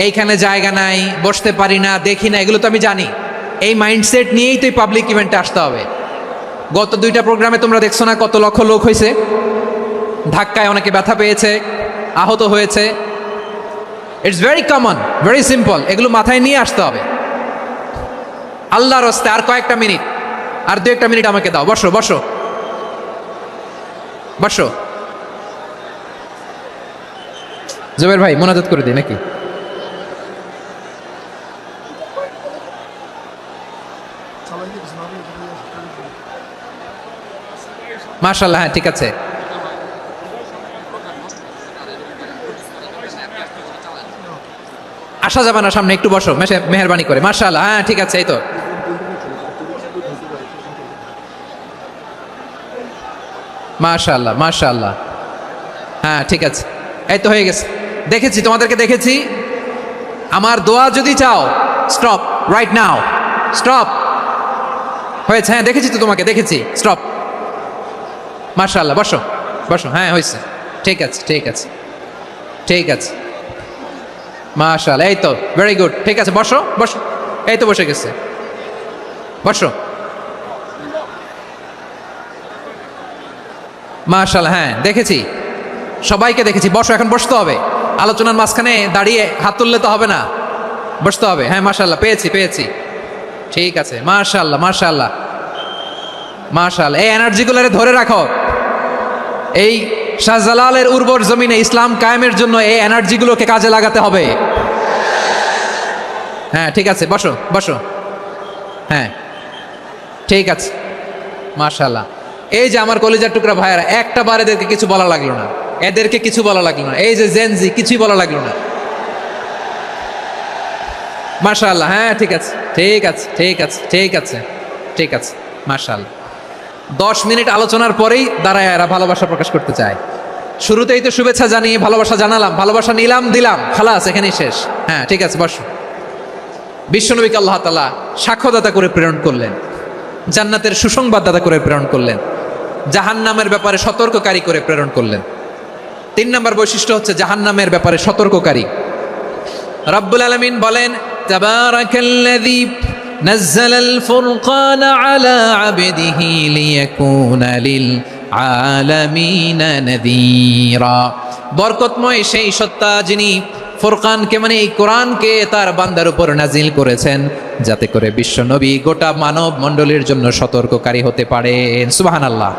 এইখানে জায়গা নাই, বসতে পারি না, দেখি না, এগুলো তো আমি জানি। এই মাইন্ডসেট নিয়েই তো এই পাবলিক ইভেন্টে আসতে হবে। গত 2টা প্রোগ্রামে তোমরা দেখছো না কত লক্ষ লোক হয়েছে? ধাক্কায় অনেকে ব্যথা পেয়েছে, আহত হয়েছে। It's very common, very simple. এগুলো মাথায় নিয়ে আসতে হবে। আল্লাহর রাস্তে আর কয়েকটা মিনিট, আর 2-1টা মিনিট আমাকে দাও। বসো বসো বসো। জুবের ভাই মোনাজাত করে দিই নাকি? মাশাআল্লাহ, হ্যাঁ ঠিক আছে। আসা যাবে না সামনে, একটু বসো মেহেরবানি করে। মাশাআল্লাহ, হ্যাঁ ঠিক আছে। এই তো মাশাআল্লাহ, মাশাআল্লাহ, হ্যাঁ ঠিক আছে। এই তো হয়ে গেছে, দেখেছি তোমাদেরকে, দেখেছি। আমার দোয়া যদি চাও, স্টপ রাইট নাও, স্টপ। হয়েছে? হ্যাঁ দেখেছি তো তোমাকে, দেখেছি। স্টপ। মাশাআল্লাহ, বসো বসো। হ্যাঁ হয়েছে, ঠিক আছে ঠিক আছে ঠিক আছে। মাশাআল্লাহ, এই তো ভেরি গুড, ঠিক আছে। বসো বসো, এই তো বসে গেছে, বসো। মাশাআল্লাহ, হ্যাঁ দেখেছি, সবাইকে দেখেছি। বসো, এখন বসতে হবে। আলোচনার মাঝখানে দাঁড়িয়ে হাত তুললে তো হবে না, বসতে হবে। হ্যাঁ মাশাআল্লাহ, পেয়েছি পেয়েছি, ঠিক আছে। মাশাআল্লাহ মাশাআল্লাহ মাশাআল্লাহ। এই এনার্জিগুলোরে ধরে রাখো। এই শাহজালালের উর্বর জমিনে ইসলাম কায়েমের জন্য এই এনার্জিগুলোকে কাজে লাগাতে হবে। হ্যাঁ ঠিক আছে, বসো বসো। হ্যাঁ ঠিক আছে, মাশাআল্লাহ। এই যে আমার কলিজার টুকরা ভাইয়েরা, একটা বার এদেরকে কিছু বলা লাগলো না, এদেরকে কিছু বলা লাগলো না। এই যে জেনজি, কিছুই বলা লাগলো না। মাশাআল্লাহ, হ্যাঁ ঠিক আছে ঠিক আছে ঠিক আছে ঠিক আছে ঠিক আছে। মাশাআল্লাহ, 10 মিনিট আলোচনার পরেই দাঁড়ায় এরা ভালোবাসা প্রকাশ করতে চায়। শুরুতেই তো শুভেচ্ছা জানিয়ে ভালোবাসা জানালাম, ভালোবাসা নিলাম, দিলাম, খালাস, এখানেই শেষ। হ্যাঁ ঠিক আছে, বসো। বিশ্বনবীকে আল্লাহ তাআলা সাক্ষ্যদাতা করে প্রেরণ করলেন, জান্নাতের সুসংবাদদাতা করে প্রেরণ করলেন, জাহান্নামের ব্যাপারে সতর্ককারী করে প্রেরণ করলেন। 3 নম্বর বৈশিষ্ট্য হচ্ছে জাহান্নামের ব্যাপারে সতর্ককারী। রব্বুল আলামিন বলেন, তাবারাকাল্লাযী নাযালাল ফুরকানা আলা আবদিহি লিয়াকুনা লিল আলামিনা নাযীরা। বরকতময় সেই সত্তা যিনি ফুরকানকে মানে এই কোরআনকে তার বান্দার উপর নাজিল করেছেন, যাতে করে বিশ্বনবী গোটা মানব মণ্ডলীর জন্য সতর্ককারী হতে পারেন। সুবহানাল্লাহ।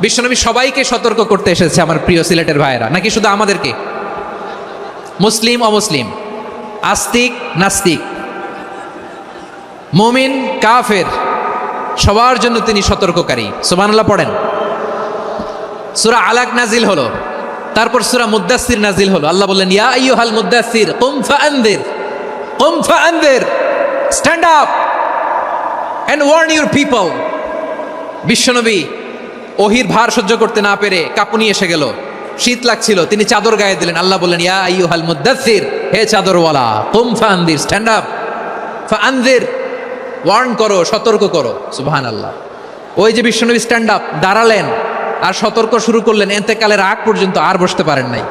বিশ্বনবী সবাইকে সতর্ক করতে এসেছে আমার প্রিয় সিলেটের ভাইয়েরা, নাকি শুধু আমাদেরকে? মুসলিম অমুসলিম, আস্তিক নাস্তিক, মুমিন কাফের, সবার জন্য তিনি সতর্ককারী। সুবহানাল্লাহ পড়েন। সূরা আলাক নাজিল হলো, তারপর সূরা মুদ্দাসসির নাজিল হলো। আল্লাহ বললেন, ইয়া আইয়ুহাল মুদ্দাসসির কুম ফাআনদির, কুম ফাআনদির, stand up and warn your people. বিশ্বনবী ওহির ভার সহ্য করতে না পেরে কাঁপুনি এসে গেল, শীত লাগছিল, তিনি চাদর গায়ে দিলেন। আল্লাহ বললেন, ইয়া আইয়ুহাল মুদ্দাসসির, হে চাদরওয়ালা, কুম ফাআনদির, স্ট্যান্ড আপ, ফাআনদির, ওয়ার্ন করো, সতর্ক করো। সুবহানাল্লাহ। ওই যে বিশ্বনবী স্ট্যান্ড আপ, দাঁড়ালেন আর সতর্ক শুরু করলেন, এতেকালের আগ পর্যন্ত আর বসতে পারেন নাই।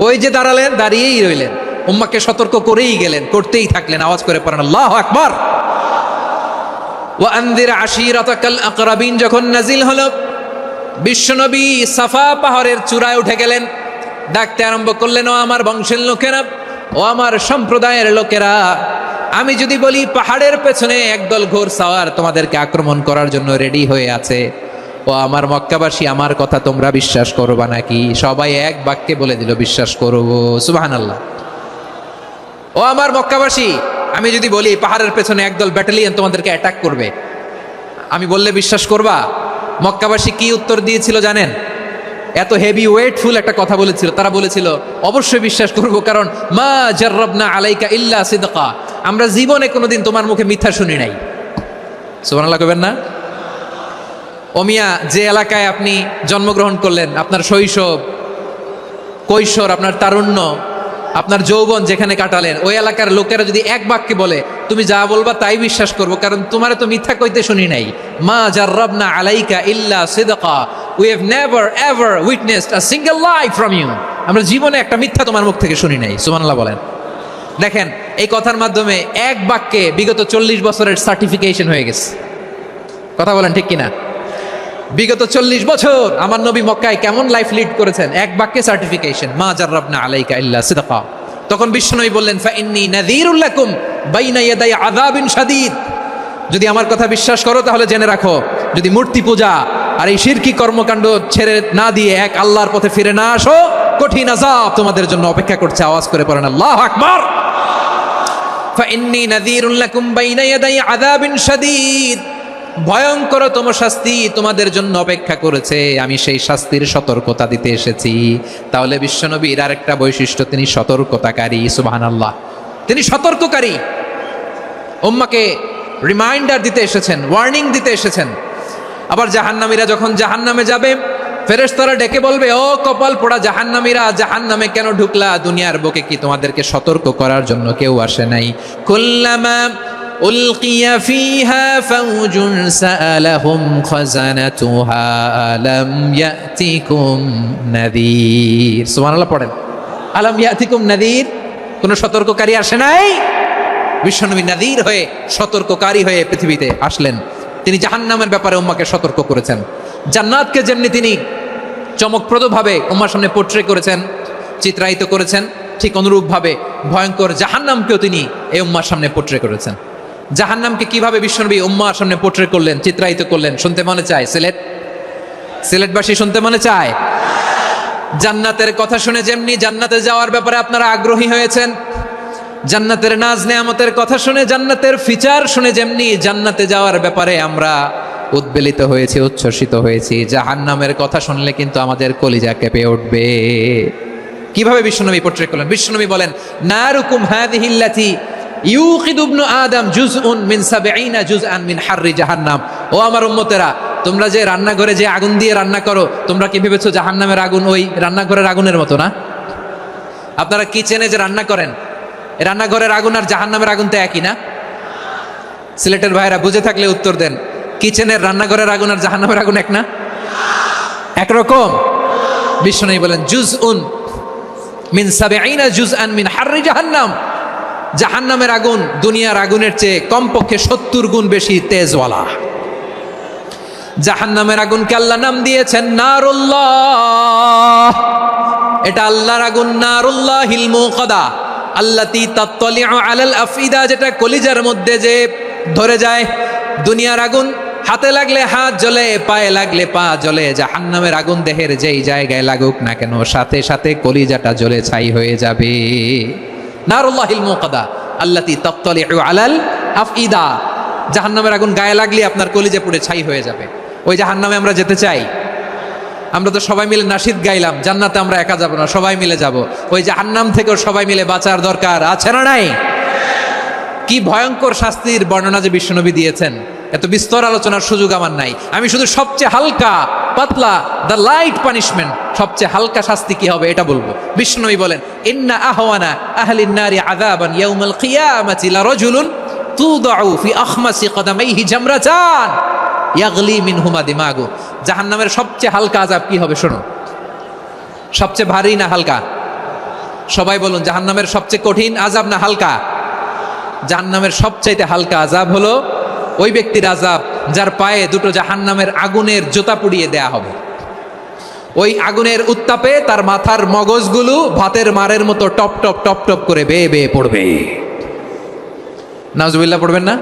ওই যে দাঁড়ালেন, দাঁড়িয়েই রইলেন, উম্মাকে সতর্ক করেই গেলেন, করতেই থাকলেন। আওয়াজ করে পড়েন আল্লাহু আকবার। ওয়া আনদির আশীরাতাকাল আকরাবিন যখন নাজিল হলো, বিশ্বনবী সাফা পাহাড়ের চূড়ায় উঠে গেলেন, ডাকতে আরম্ভ করলেন, ও আমার বংশের লোকেরা, ও আমার সম্প্রদায়ের লোকেরা, আমি যদি বলি পাহাড়ের পেছনে একদল ঘোড়সাওয়ার তোমাদেরকে আক্রমণ করার জন্য রেডি হয়ে আছে, ও আমার মক্কাবাসী, আমার কথা তোমরা বিশ্বাস করবা নাকি? সবাই এক বাক্যে বলে দিল, বিশ্বাস করব। সুবহানাল্লাহ। ও আমার মক্কাবাসী, আমি যদি বলি পাহাড়ের পেছনে একদল ব্যাটালিয়ন তোমাদেরকে অ্যাটাক করবে, আমি বললে বিশ্বাস করবা? মক্কাবাসী কি উত্তর দিয়েছিল জানেন? এত হেভি ওয়েটফুল একটা কথা বলেছিল। তারা বলেছিল, অবশ্যই বিশ্বাস করব, কারণ মা জাররাবনা আলাইকা ইল্লা সিদকা, আমরা জীবনে কোনোদিন তোমার মুখে মিথ্যা শুনি নাই। সুবহানাল্লাহ কইবেন না? ওমিয়া, যে এলাকায় আপনি জন্মগ্রহণ করলেন, আপনার শৈশব, কৈশোর, আপনার তারুণ্য, আপনার যৌবন যেখানে কাটালেন, ওই এলাকার লোকেরা যদি এক বাক্যে বলে তুমি যা বলবা তাই বিশ্বাস করব, কারণ তোমার তো মিথ্যা কইতে শুনি নাই। মা জাররাবনা আলাইকা ইল্লা সিদকা, we have never ever witnessed a single lie from you, আমরা জীবনে একটা মিথ্যা তোমার মুখ থেকে শুনি নাই। সুবহানাল্লাহ বলেন। দেখেন, এই কথার মাধ্যমে এক বাক্যে বিগত 40 বছরের সার্টিফিকেশন হয়ে গেছে। কথা বলেন ঠিক কিনা? বিগত 40 বছর আমার নবী মক্কায় কেমন লাইফ লিড করেছেন, এক বাক্যে সার্টিফিকেশন, মা জাররাবনা আলাইকা ইল্লা সিদকা। তখন বিশ্বনবী বললেন, ফাইন্নী নাযীরুল লাকুম বাইনা ইয়াদাই আযাবিন শাদীদ, যদি আমার কথা বিশ্বাস করো তাহলে জেনে রাখো, যদি মূর্তি পূজা আর এই শিরকি কর্মকাণ্ড ছেড়ে না দিয়ে এক আল্লাহর পথে ফিরে না আসো, কঠিন আযাব তোমাদের জন্য অপেক্ষা করছে। আওয়াজ করে পড়েন আল্লাহু আকবার। ফাইন্নী নাযীরুল লাকুম বাইনা ইয়াদাই আযাবিন শাদীদ, ভয়ঙ্করতম শাস্তি তোমাদের জন্য অপেক্ষা করেছে, আমি সেই শাস্তির সতর্কতা দিতে এসেছি। তাহলে বিশ্বনবীর আরেকটা বৈশিষ্ট্য, তিনি সতর্কতাকারী। সুবহানাল্লাহ। তিনি সতর্ককারী, উম্মাকে রিমাইন্ডার দিতে এসেছেন, ওয়ার্নিং দিতে এসেছেন। আবার জাহান্নামীরা যখন জাহান্নামে যাবে, ফেরেশতারা ডেকে বলবে, ও কপাল পোড়া জাহান্নামীরা, জাহান্নামে কেন ঢুকলা? দুনিয়ার বুকে কি তোমাদেরকে সতর্ক করার জন্য কেউ আসে নাই? কুল্লামা উলকিয়া ফিহা ফাউজুন সাআলাহুম খাজানাতুহা আলাম ইয়াতিকুম নাযীর। সুবহানাল্লাহ পড়েন। আলাম ইয়াতিকুম নাযীর, কোন সতর্ককারী আসে নাই? বিশ্বনবী নাযীর হয়ে, সতর্ককারী হয়ে পৃথিবীতে আসলেন। তিনি জাহান্নামের ব্যাপারে উম্মাকে সতর্ক করেছেন। জান্নাতকে যেমনি তিনি চমকপ্রদভাবে উম্মার সামনে পোট্রে করেছেন, চিত্রায়িত করেছেন, ঠিক অনুরূপভাবে ভয়ঙ্কর জাহান্নামকেও তিনি এই উম্মার সামনে পোট্রে করেছেন। জাহান্নামকে কিভাবে বিশ্বনবী উম্মার সামনে পোট্রে করলেন, চিত্রায়িত করলেন, শুনতে মনে চায়? সিলেটবাসী শুনতে মনে চায়? জান্নাতের কথা শুনে যেমনি জান্নাতে যাওয়ার ব্যাপারে আপনারা আগ্রহী হয়েছেন, জান্নাতের নাজ নেয়ামতের কথা শুনে, জান্নাতের ফিচার শুনে যেমনি জান্নাতে যাওয়ার ব্যাপারে আমরা উদ্বেলিত হয়েছি, উচ্ছ্বসিত হয়েছি, জাহান্নামের কথা শুনলে কিন্তু আমাদের কলিজা কেঁপে উঠবে। কিভাবে বিশ্বনবী পোট্রে করলেন? বিশ্বনবী বলেন, নারুকুম হাযিহিল্লাতী ইউকিদু ইবনু আদম জুজউন মিন ৭০ জুজআন মিন হাররি জাহান্নাম। ও আমার উম্মতেরা, তোমরা যে রান্নাঘরে যে আগুন দিয়ে রান্না করো, তোমরা কি ভেবেছো জাহান্নামের আগুন ওই রান্নাঘরের আগুনের মতো না? আপনারা কিচেনে যে রান্না করেন, রান্নাঘরের আগুন আর জাহান্নামের আগুন তো একই না? সিলেটের ভাইরা বুঝে থাকলে উত্তর দেন, কিচেনের রান্নাঘরের আগুন আর জাহান্নামের আগুন এক না? একরকম? বিশ্বনবী বলেন জুজউন মিন সাবঈনা জুজআন মিন হাররি জাহান্নাম। জাহান্নামের আগুন দুনিয়ার আগুনের চেয়ে কমপক্ষে 70 গুণ বেশি তেজওয়ালা। জাহান্নামের আগুনকে আল্লাহ নাম দিয়েছেন নারুল্লাহ। এটা আল্লাহর আগুন, নারুল্লাহিল মুকাদা আল্লাতী তাত্তালিউ আলাল আফইদা, যেটা কলিজার মধ্যে যে ধরে যায়। দুনিয়ার আগুন হাতে লাগলে হাত জ্বলে, পায়ে লাগলে পা জ্বলে। জাহান্নামের আগুন দেহের যেই জায়গায় লাগুক না কেন, সাথে সাথে কলিজাটা জ্বলে ছাই হয়ে যাবে। নারুল্লাহিল মুকাদা আল্লাতী তাত্তালিউ আলাল আফইদা। জাহান্নামের আগুন গায়ে লাগলে আপনার কলিজা পুড়ে ছাই হয়ে যাবে। ওই জাহান্নামে আমরা যেতে চাই? আমরা তো সবাই মিলে নাশিদ গাইলাম, জান্নাতে আমরা একা যাব না, সবাই মিলে যাব। ওই জাহান্নাম থেকেও সবাই মিলে বাঁচার দরকার আছে না নাই? কি ভয়ঙ্কর শাস্তির বর্ণনা যে বিশ্বনবী দিয়েছেন, এত বিস্তর আলোচনার সুযোগ আমার নাই। আমি শুধু সবচেয়ে হালকা পাতলা, দ্য লাইট পানিশমেন্ট, সবচেয়ে হালকা শাস্তি কি হবে এটা বলবো। বিশ্বনবী বলেন ইন্না আহওয়ানা আহলিন নারি আযাবান ইয়াউমাল কিয়ামাতি লারাজুলুন তুদাউ ফি আখমাসি কদামাইহি জামরাতান ইয়াগলি মিনহুমা দিমাগু। জাহান্নামের সবচেয়ে হালকা আযাব কি হবে শোনো। সবচেয়ে ভারী না হালকা? সবাই বলুন, জাহান্নামের সবচেয়ে কঠিন আযাব না হালকা? জাহান্নামের সবচাইতে হালকা আযাব হলো ওই ব্যক্তির আযাব যার পায়ে দুটো জাহান্নামের আগুনের জুতা পুড়িয়ে দেয়া হবে। ওই আগুনের উত্তাপে তার মাথার মগজগুলো ভাতের মারের মতো টপ টপ টপ টপ করে বেয়ে বেয়ে পড়বে। নাউজুবিল্লাহ পড়বেন না?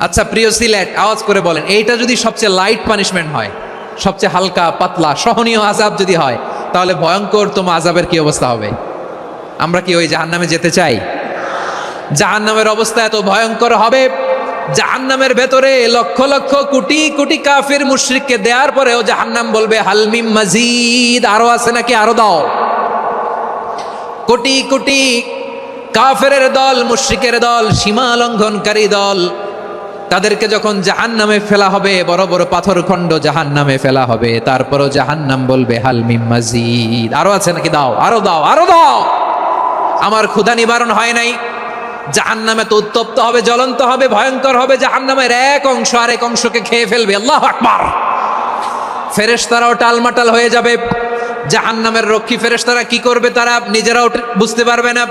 আচ্ছা প্রিয় সিলেট, আওয়াজ করে বলেন, এইটা যদি সবচেয়ে লাইট পানিশমেন্ট হয়, সবচেয়ে হালকা পাতলা সহনীয় আযাব যদি হয়, তাহলে ভয়ঙ্কর তোমা আযাবের কি অবস্থা হবে? আমরা কি ওই জাহান্নামে যেতে চাই? জাহান্নামের অবস্থা এত ভয়ঙ্কর হবে, জাহান্নামের ভেতরে লক্ষ লক্ষ কোটি কোটি কাফির মুশরিককে দেওয়ার পরেও জাহান্নাম বলবে হালমিম মাজিদ, আরো আছে নাকি, আরো দাও। কোটি কোটি কাফেরের দল, মুশরিকের দল, সীমা লঙ্ঘনকারী দল, তাদেরকে যখন জাহান্নামে ফেলা হবে, বড় বড় পাথর খণ্ড জাহান্নামে ফেলা হবে, তারপরও জাহান্নাম বলবে হালমিম মাজিদ, আরো আছে নাকি, দাও, আরো দাও, আরো দাও। আমার ক্ষুধা নিবারণ হয় নাই। জাহান্নামে তো উত্তপ্ত হবে, জ্বলন্ত হবে, ভয়ঙ্কর হবে। জাহান্নামের এক অংশ আরেক অংশকে খেয়ে ফেলবে। আল্লাহু আকবার। ফেরেশতারাও টালমাটাল হয়ে যাবে। জাহান্নামের রক্ষী ফেরেশতারা কি করবে তারা নিজেরাও বুঝতে পারবে না।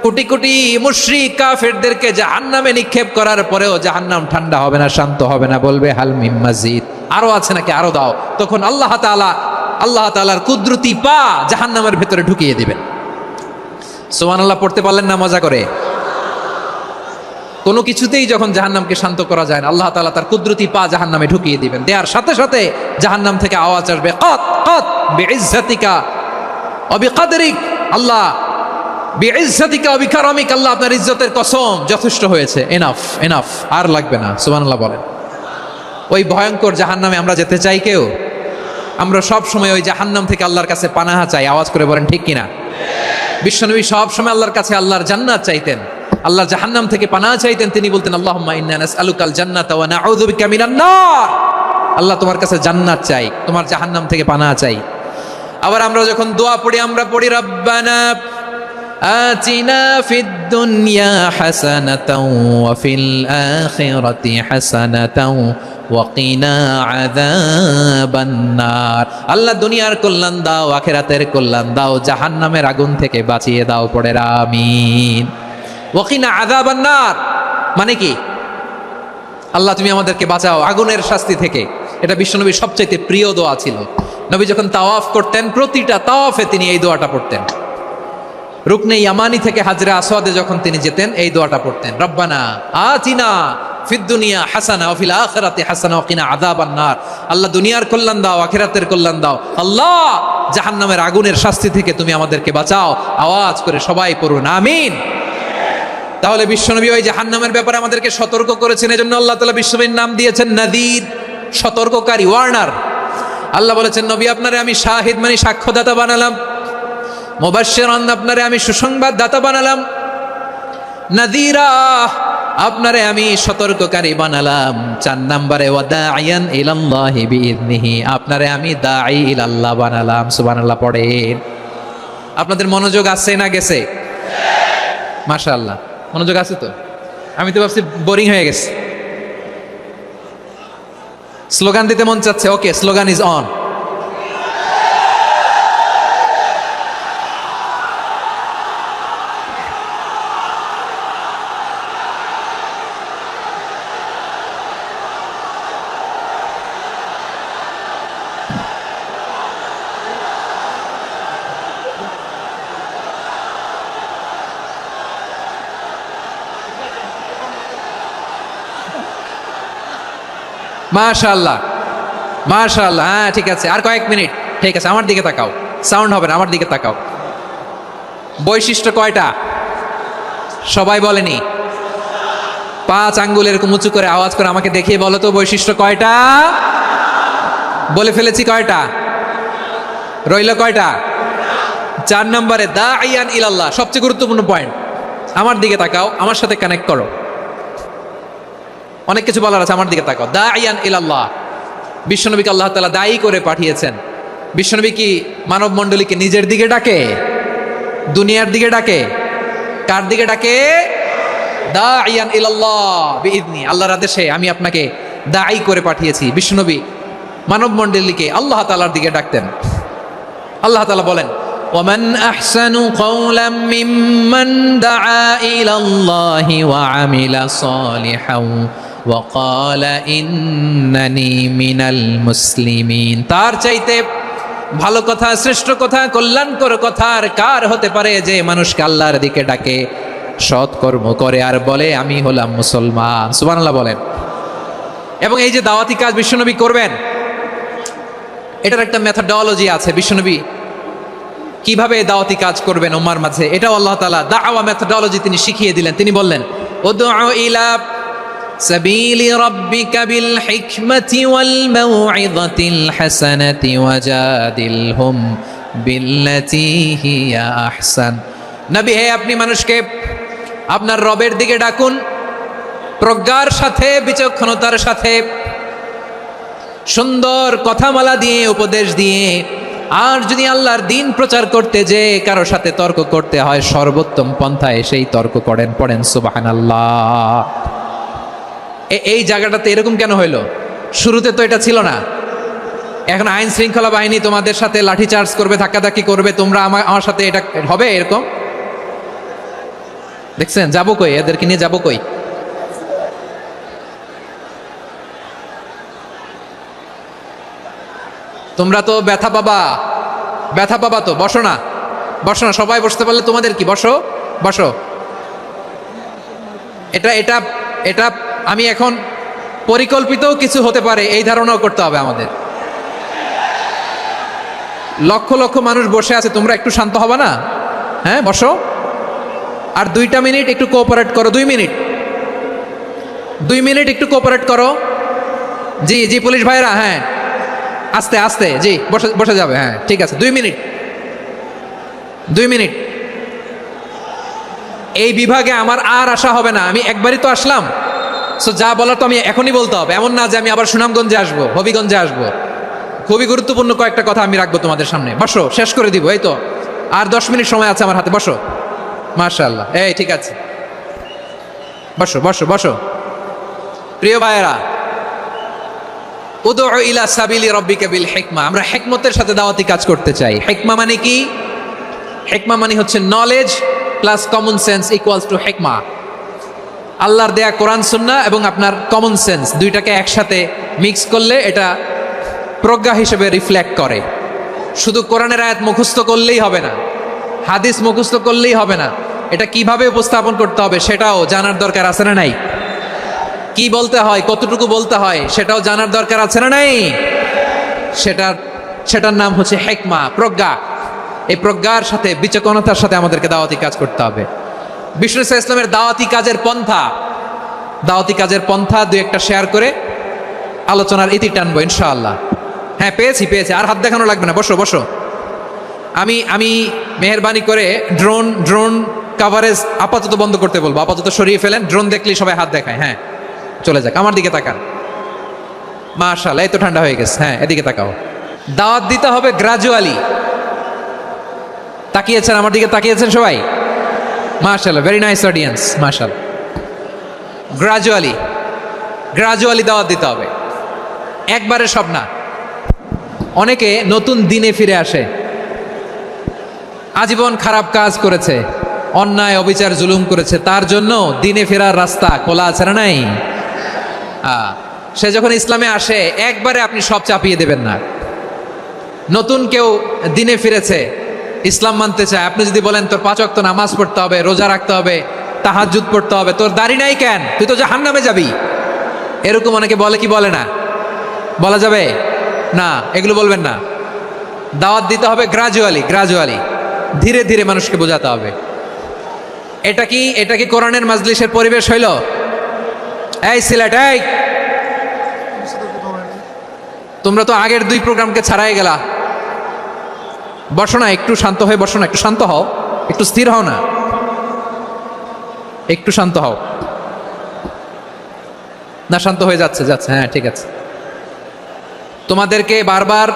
কোটি কোটি মুশরিক কাফেরদেরকে জাহান্নামে নিক্ষেপ করার পরেও জাহান্নাম ঠান্ডা হবে না, শান্ত হবে না, বলবে হাল মিম মাজিদ, আরো আছে নাকি, আরো দাও। তখন আল্লাহ তাআলার কুদরতি পা জাহান্নামের ভেতরে ঢুকিয়ে দিবেন। সুবহানাল্লাহ পড়তে পারলেন না মজা করে? কোনো কিছুতেই যখন জাহান্নামকে শান্ত করা যায় না, আল্লাহ তাআলা তার কুদরতি পা জাহান্নামে ঢুকিয়ে দিবেন। দেওয়ার সাথে সাথে জাহান্নাম থেকে আওয়াজ আসবে, কত কত বিইজ্জাতিকা ওয়া বিকদরিক, আল্লাহ বিইজ্জাতিকা ওয়া বিকারামিক, আল্লাহ আপনার ইজ্জতের কসম, যথেষ্ট হয়েছে, এনাফ এনাফ, আর লাগবে না। সুবহানাল্লাহ বলেন। ওই ভয়ঙ্কর জাহান্নামে আমরা যেতে চাই কেউ? আমরা সব সময় ওই জাহান্নাম থেকে আল্লাহর কাছে পানাহা চাই। আওয়াজ করে বলেন ঠিক কিনা? বিশ্বনবী সব সময় আল্লাহর কাছে আল্লাহর জান্নাত চাইতেন, আল্লাহর জাহান্নাম থেকে পানাহ চাইতেন। তিনি বলতেন আল্লাহুম্মা ইন্না নাসআলুকাল জান্নাতা ওয়া নাউযু বিকা মিনান নার। আল্লাহ তোমার কাছে জান্নাত চাই, তোমার জাহান্নাম থেকে পানাহ চাই। আবার আমরা যখন দোয়া পড়ি, আমরা পড়ি রব্বানা আতিনা ফিদ দুনিয়া হাসানাতাও ওয়া ফিল আখিরাতি হাসানাতাও ওয়া কিনা আযাবান নার। আল্লাহ দুনিয়ার কল্যাণ দাও, আখিরাতের কল্যাণ দাও, জাহান্নামের আগুন থেকে বাঁচিয়ে দাও। পড়ে আমিন। ওয়া কিনা আযাবান নার মানে কি? আল্লাহ তুমি আমাদেরকে বাঁচাও আগুনের শাস্তি থেকে। এটা বিশ্বনবীর সবচাইতে প্রিয় দোয়া ছিল। নবী যখন তাওয়াফ করতেন, প্রতিটা তাওয়াফে তিনি এই দোয়াটা পড়তেন। রুকনে ইয়ামানি থেকে হাজরে আসওয়াদে যখন তিনি যেতেন, এই দোয়াটা পড়তেন, রব্বানা আতিনা ফিদ দুনিয়া হাসানা ওয়া ফিল আখিরাতি হাসানা ওয়া কিনা আযাবান নার। আল্লাহ দুনিয়ার কল্যাণ দাও, আখিরাতের কল্যাণ দাও। আল্লাহ জাহান্নামের আগুনের শাস্তি থেকে তুমি আমাদেরকে বাঁচাও। আওয়াজ করে সবাই পড়ুন আমিন। তাহলে বিশ্বনবী ওই জাহান্নামের ব্যাপারে আমাদেরকে সতর্ক করেছেন। এজন্য আল্লাহ তাআলা বিশ্বনবীর নাম দিয়েছেন নাযীর, সতর্ককারী, ওয়ার্নার। আল্লাহ বলেছেন নবী আপনারে আমি শাহিদ মানে সাক্ষ্যদাতা বানালাম, মুবাশশিরান আপনারে আমি সুসংবাদ দাতা বানালাম, নাযীরা আপনারে আমি সতর্ককারী বানালাম। 4 নম্বরে ওয়াদাইয়ান ইলাল্লাহি বিইذনিহি, আপনারে আমি দাঈ ইলাল্লাহ বানালাম। সুবহানাল্লাহ পড়েন। আপনাদের মনোযোগ আছে না গেছে? মাশাআল্লাহ, মনোযোগ আছে তো? আমি তো ভাবছি বোরিং হয়ে গেছে। স্লোগান দিতে মন চাচ্ছে। ওকে, স্লোগান ইজ অন। মাশাআল্লাহ, মাশাআল্লাহ। হ্যাঁ, ঠিক আছে, আর কয়েক মিনিট। ঠিক আছে, আমার দিকে তাকাও, সাউন্ড হবে না, আমার দিকে তাকাও। বৈশিষ্ট্য কয়টা? সবাই বলেনি? 5 আঙ্গুল এরকম উঁচু করে আওয়াজ করে আমাকে দেখিয়ে বলো তো, বৈশিষ্ট্য কয়টা? বলে ফেলেছি কয়টা? রইল কয়টা? 4 নম্বরে দাঈয়ান ইলাল্লাহ, সবচেয়ে গুরুত্বপূর্ণ পয়েন্ট। আমার দিকে তাকাও, আমার সাথে কানেক্ট করো। অনেক কিছু বলার আছে, আমার দিকে তাকাও। দাঈয়ান ইলাল্লাহ, বিশ্বনবীকে আল্লাহ তাআলা দায়ী করে পাঠিয়েছেন। বিশ্বনবী কি মানব মণ্ডলীকে নিজের দিকে ডাকে? দুনিয়ার দিকে ডাকে? কার দিকে ডাকে? দাঈয়ান ইলাল্লাহ বিইذনি, আল্লাহর আদেশে আমি আপনাকে দায়ী করে পাঠিয়েছি। বিশ্বনবী মানব মণ্ডলীকে আল্লাহ তাআলার দিকে ডাকতেন। আল্লাহ তাআলা বলেন, ওয়ামান আহসানু কাওলাম মিম্মান দাআ ইলাল্লাহি ওয়া আমিলা সালিহান ওয়া ক্বালা ইন্নানি মিনাল মুসলিমিন। তার চাইতে ভালো কথা, শ্রেষ্ঠ কথা, কল্যাণকর কথা আর কার হতে পারে যে মানুষকে আল্লাহর দিকে ডাকে, সৎ কর্ম করে আর বলে আমি হলাম মুসলমান। সুবহানাল্লাহ বলেন। এবং এই যে দাওয়াতি কাজ বিশ্বনবী করবেন, এটার একটা মেথডোলজি আছে। বিশ্বনবী কিভাবে দাওয়াতি কাজ করবেন উম্মার মাঝে, এটাও আল্লাহ তাআলা দাওয়া মেথডোলজি তিনি শিখিয়ে দিলেন। তিনি বললেন, উদউ ইলা সাবিলি রাব্বিকা বিল হিকমাতি ওয়াল মাউইযাতিল হাসানাতি ওয়াজাদিলহুম বিল্লাতী হিয়া আহসান। নবী হে, আপনি মানুষকে আপনার রবের দিকে ডাকুন প্রজ্ঞার সাথে, বিচক্ষণতার সাথে, সুন্দর কথামালা দিয়ে, উপদেশ দিয়ে। আর যদি আল্লাহর দিন প্রচার করতে যে কারো সাথে তর্ক করতে হয়, সর্বোত্তম পন্থায় সেই তর্ক করেন। পড়েন সুবহানাল্লাহ। এই জায়গাটাতে এরকম কেন হইল? শুরুতে তো এটা ছিল না। এখন আইন শৃঙ্খলা বাহিনী তোমাদের সাথে লাঠি চার্জ করবে, ধাক্কাধাক্কি করবে, তোমরা আমার সাথে এটা হবে এরকম? দেখছেন? যাবো কই? এদেরকে নিয়ে যাবো কই? তোমরা তো ব্যথা পাবা, ব্যথা পাবা তো। বসো না, বসো না, সবাই বসতে পারলে তোমাদের কি? বসো, বসো। এটা এটা এটা আমি এখন পরিকল্পিত কিছু হতে পারে এই ধারণাও করতে হবে আমাদের। লক্ষ লক্ষ মানুষ বসে আছে, তোমরা একটু শান্ত হবে না? হ্যাঁ, বসো। আর 2টা মিনিট একটু কোঅপারেট করো। 2 মিনিট, 2 মিনিট একটু কোঅপারেট করো। জি জি, পুলিশ ভাইরা, হ্যাঁ, আস্তে আস্তে, জি, বসে বসে যাবে। হ্যাঁ, ঠিক আছে, 2 মিনিট, 2 মিনিট। এই বিভাগে আমার আর আসা হবে না, আমি একবারই তো আসলাম। সো যা বলার তো আমি এখনই বলতে হবে, এমন না যে আমি আবার সুনামগঞ্জে আসবো, হবিগঞ্জে আসবো। খুবই গুরুত্বপূর্ণ কয়েকটা কথা আমি রাখবো তোমাদের সামনে। বসো, শেষ করে দিব। এই তো আর 10 মিনিট সময় আছে আমার হাতে। বসো। মাশাআল্লাহ, এই ঠিক আছে, বসো বসো বসো। প্রিয় ভাইয়েরা, উদউ ইলা সাবিলি রাব্বিকা বিল হিকমা, আমরা হিকমতের সাথে দাওয়াতি কাজ করতে চাই। হিকমা মানে কি? হিকমা মানে হচ্ছে knowledge plus common sense equals to হিকমা। আল্লাহর দেয়া কোরআন সুন্নাহ এবং আপনার কমন সেন্স দুইটাকে একসাথে মিক্স করলে এটা প্রজ্ঞা হিসেবে রিফ্লেক্ট করে। শুধু কোরআনের আয়াত মুখস্থ করলেই হবে না, হাদিস মুখস্থ করলেই হবে না, এটা কিভাবে উপস্থাপন করতে হবে সেটাও জানার দরকার আছে না নাই? কি বলতে হয়, কতটুকু বলতে হয় সেটাও জানার দরকার আছে না নাই? সেটার নাম হচ্ছে হিকমা, প্রজ্ঞা। এই প্রজ্ঞার সাথে, বিচক্ষণতার সাথে আমাদেরকে দাওয়াতি কাজ করতে হবে। বিষ্ণু ইসলামের দাওয়াতি কাজের পন্থা 2-1টা শেয়ার করে আলোচনার ইতি টানবো ইনশাআল্লাহ। হ্যাঁ, পেয়েছি। আর হাত দেখানো লাগবে না, বসো বসো। আমি মেহেরবানি করে ড্রোন কাভারেজ আপাতত বন্ধ করতে বলবো, আপাতত সরিয়ে ফেলেন। ড্রোন দেখলেই সবাই হাত দেখায়, হ্যাঁ চলে যাক। আমার দিকে তাকান, মাশাআল্লাহ এই তো ঠান্ডা হয়ে গেছে। হ্যাঁ এদিকে তাকাও। দাওয়াত দিতে হবে গ্রাজুয়ালি। তাকিয়েছেন আমার দিকে, তাকিয়েছেন সবাই, মাশাআল্লাহ, ভেরি নাইস অডিয়েন্স, মাশাআল্লাহ। গ্রাজুয়ালি গ্রাজুয়ালি দাওয়াত দিতে হবে, একবারে সব না। অনেকে নতুন দিনে ফিরে আসে, আজীবন খারাপ কাজ করেছে, অন্যায় অবিচার জুলুম করেছে, তার জন্য দিনে ফেরার রাস্তা খোলা আছে না নাই? সে যখন ইসলামে আসে একবারে আপনি সব চাপিয়ে দেবেন না। নতুন কেউ দিনে ফিরেছে, ইসলাম মানতে চায়, আপনি যদি বলেন তোর 5 ওয়াক্ত নামাজ পড়তে হবে, রোজা রাখতে হবে, তাহাজ্জুদ পড়তে হবে, তোর দাড়ি নাই কেন, তুই তো জাহান্নামে যাবি, এরকম অনেকে বলে কি বলে না? বলা যাবে না, এগুলো বলবেন না। দাওয়াত দিতে হবে গ্রাজুয়ালি, গ্রাজুয়ালি, ধীরে ধীরে মানুষকে বোঝাতে হবে। এটা কি কোরআনের মাজলিসের পরিবেশ হইল? এই সিলেট, এই তোমরা তো আগের 2 প্রোগ্রামকে ছাড়াই গেলা, বসো না, একটু শান্ত হয়ে বসো না, একটু শান্ত হও, একটু স্থির হও না, একটু শান্ত হও না। শান্ত হয়ে যাচ্ছে, হ্যাঁ ঠিক আছে। তোমাদেরকে বারবার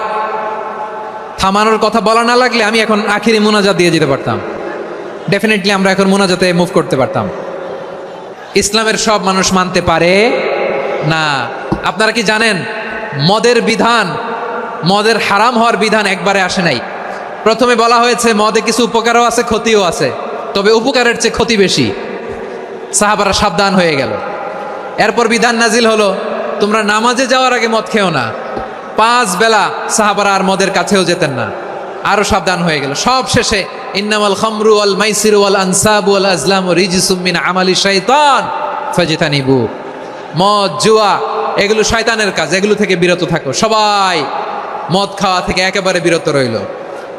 থামানোর কথা বলা না লাগলে আমি এখন আখিরি মুনাজাত দিয়ে যেতে পারতাম। ডেফিনেটলি আমরা এখন মুনাজাতে মুভ করতে পারতাম। ইসলামের সব মানুষ মানতে পারে না। আপনারা কি জানেন মদের বিধান, মদের হারাম হওয়ার বিধান একবারে আসে নাই। প্রথমে বলা হয়েছে মদে কিছু উপকারও আছে, ক্ষতিও আছে, তবে উপকারের চেয়ে ক্ষতি বেশি। সাহাবারা সাবধান হয়ে গেল। এরপর বিধান নাজিল হলো তোমরা নামাজে যাওয়ার আগে মদ খেও না। 5 বেলা সাহাবারা আর মদের কাছেও যেতেন না, আরো সাবধান হয়ে গেল। সব শেষে ইন্নামাল খামরু ওয়াল মাইসিরু ওয়াল আনসাবু ওয়াল আজলামু রিজসুম মিন আমালি শাইতান ফাজতানিবু। মদ, জুয়া এগুলো শয়তানের কাজ, এগুলো থেকে বিরত থাকো। সবাই মদ খাওয়া থেকে একেবারে বিরত রইল।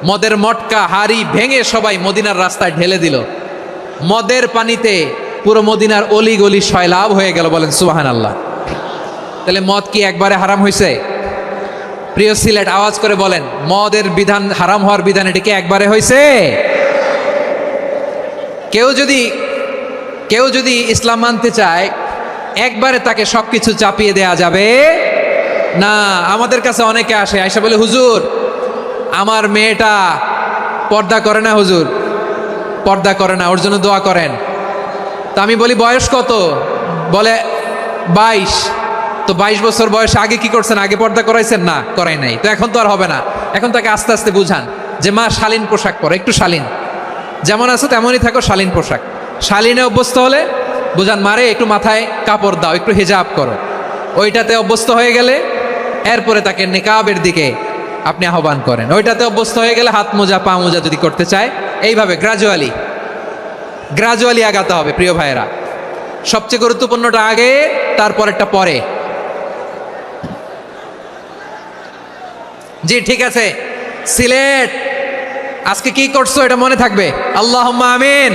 মদের মটকা হাড়ি ভেঙে সবাই মদিনার রাস্তায় ঢেলে দিল। মদের পানিতে পুরো মদিনার অলি গলি সয়লাভ হয়ে গেল। বলেন সুবহানাল্লাহ। তাহলে মদ কি একবারে হারাম হয়েছে? প্রিয় সিলেট, আওয়াজ করে বলেন, মদের বিধান, হারাম হওয়ার বিধান এটা কি একবারে হয়েছে? কেউ যদি ইসলাম মানতে চায় একবারে তাকে সবকিছু চাপিয়ে দেয়া যাবে না। আমাদের কাছে অনেকে আসে, আয়সা বলে হুজুর আমার মেয়েটা পর্দা করে না, হুজুর পর্দা করে না, ওর জন্য দোয়া করেন। তা আমি বলি বয়স কত? বলে 22। তো 22 বছর বয়সে আগে কি করছেন? আগে পর্দা করাইছেন? না, করাই নাই। তো এখন তো আর হবে না। এখন তাকে আস্তে আস্তে বুঝান যে মা শালীন পোশাক পরো, একটু শালীন, যেমন আছো তেমনই থাকো, শালীন পোশাক। শালীনে অভ্যস্ত হলে বুঝান মারে একটু মাথায় কাপড় দাও, একটু হিজাব করো। ওইটাতে অভ্যস্ত হয়ে গেলে এরপরে তাকে নিকাবের দিকে আপনি আহ্বান করেন। ওইটাতে অভ্যস্ত হয়ে গেলে হাত মোজা, পা মোজা যদি করতে চায়, এইভাবে গ্রাজুয়ালি আগাতে হবে। প্রিয় ভাইয়েরা, সবচেয়ে গুরুত্বপূর্ণটা আগে, তারপরেরটা পরে। জি ঠিক আছে। সিলেট আজকে কি করছো এটা মনে থাকবে। আল্লাহুম্মা আমিন।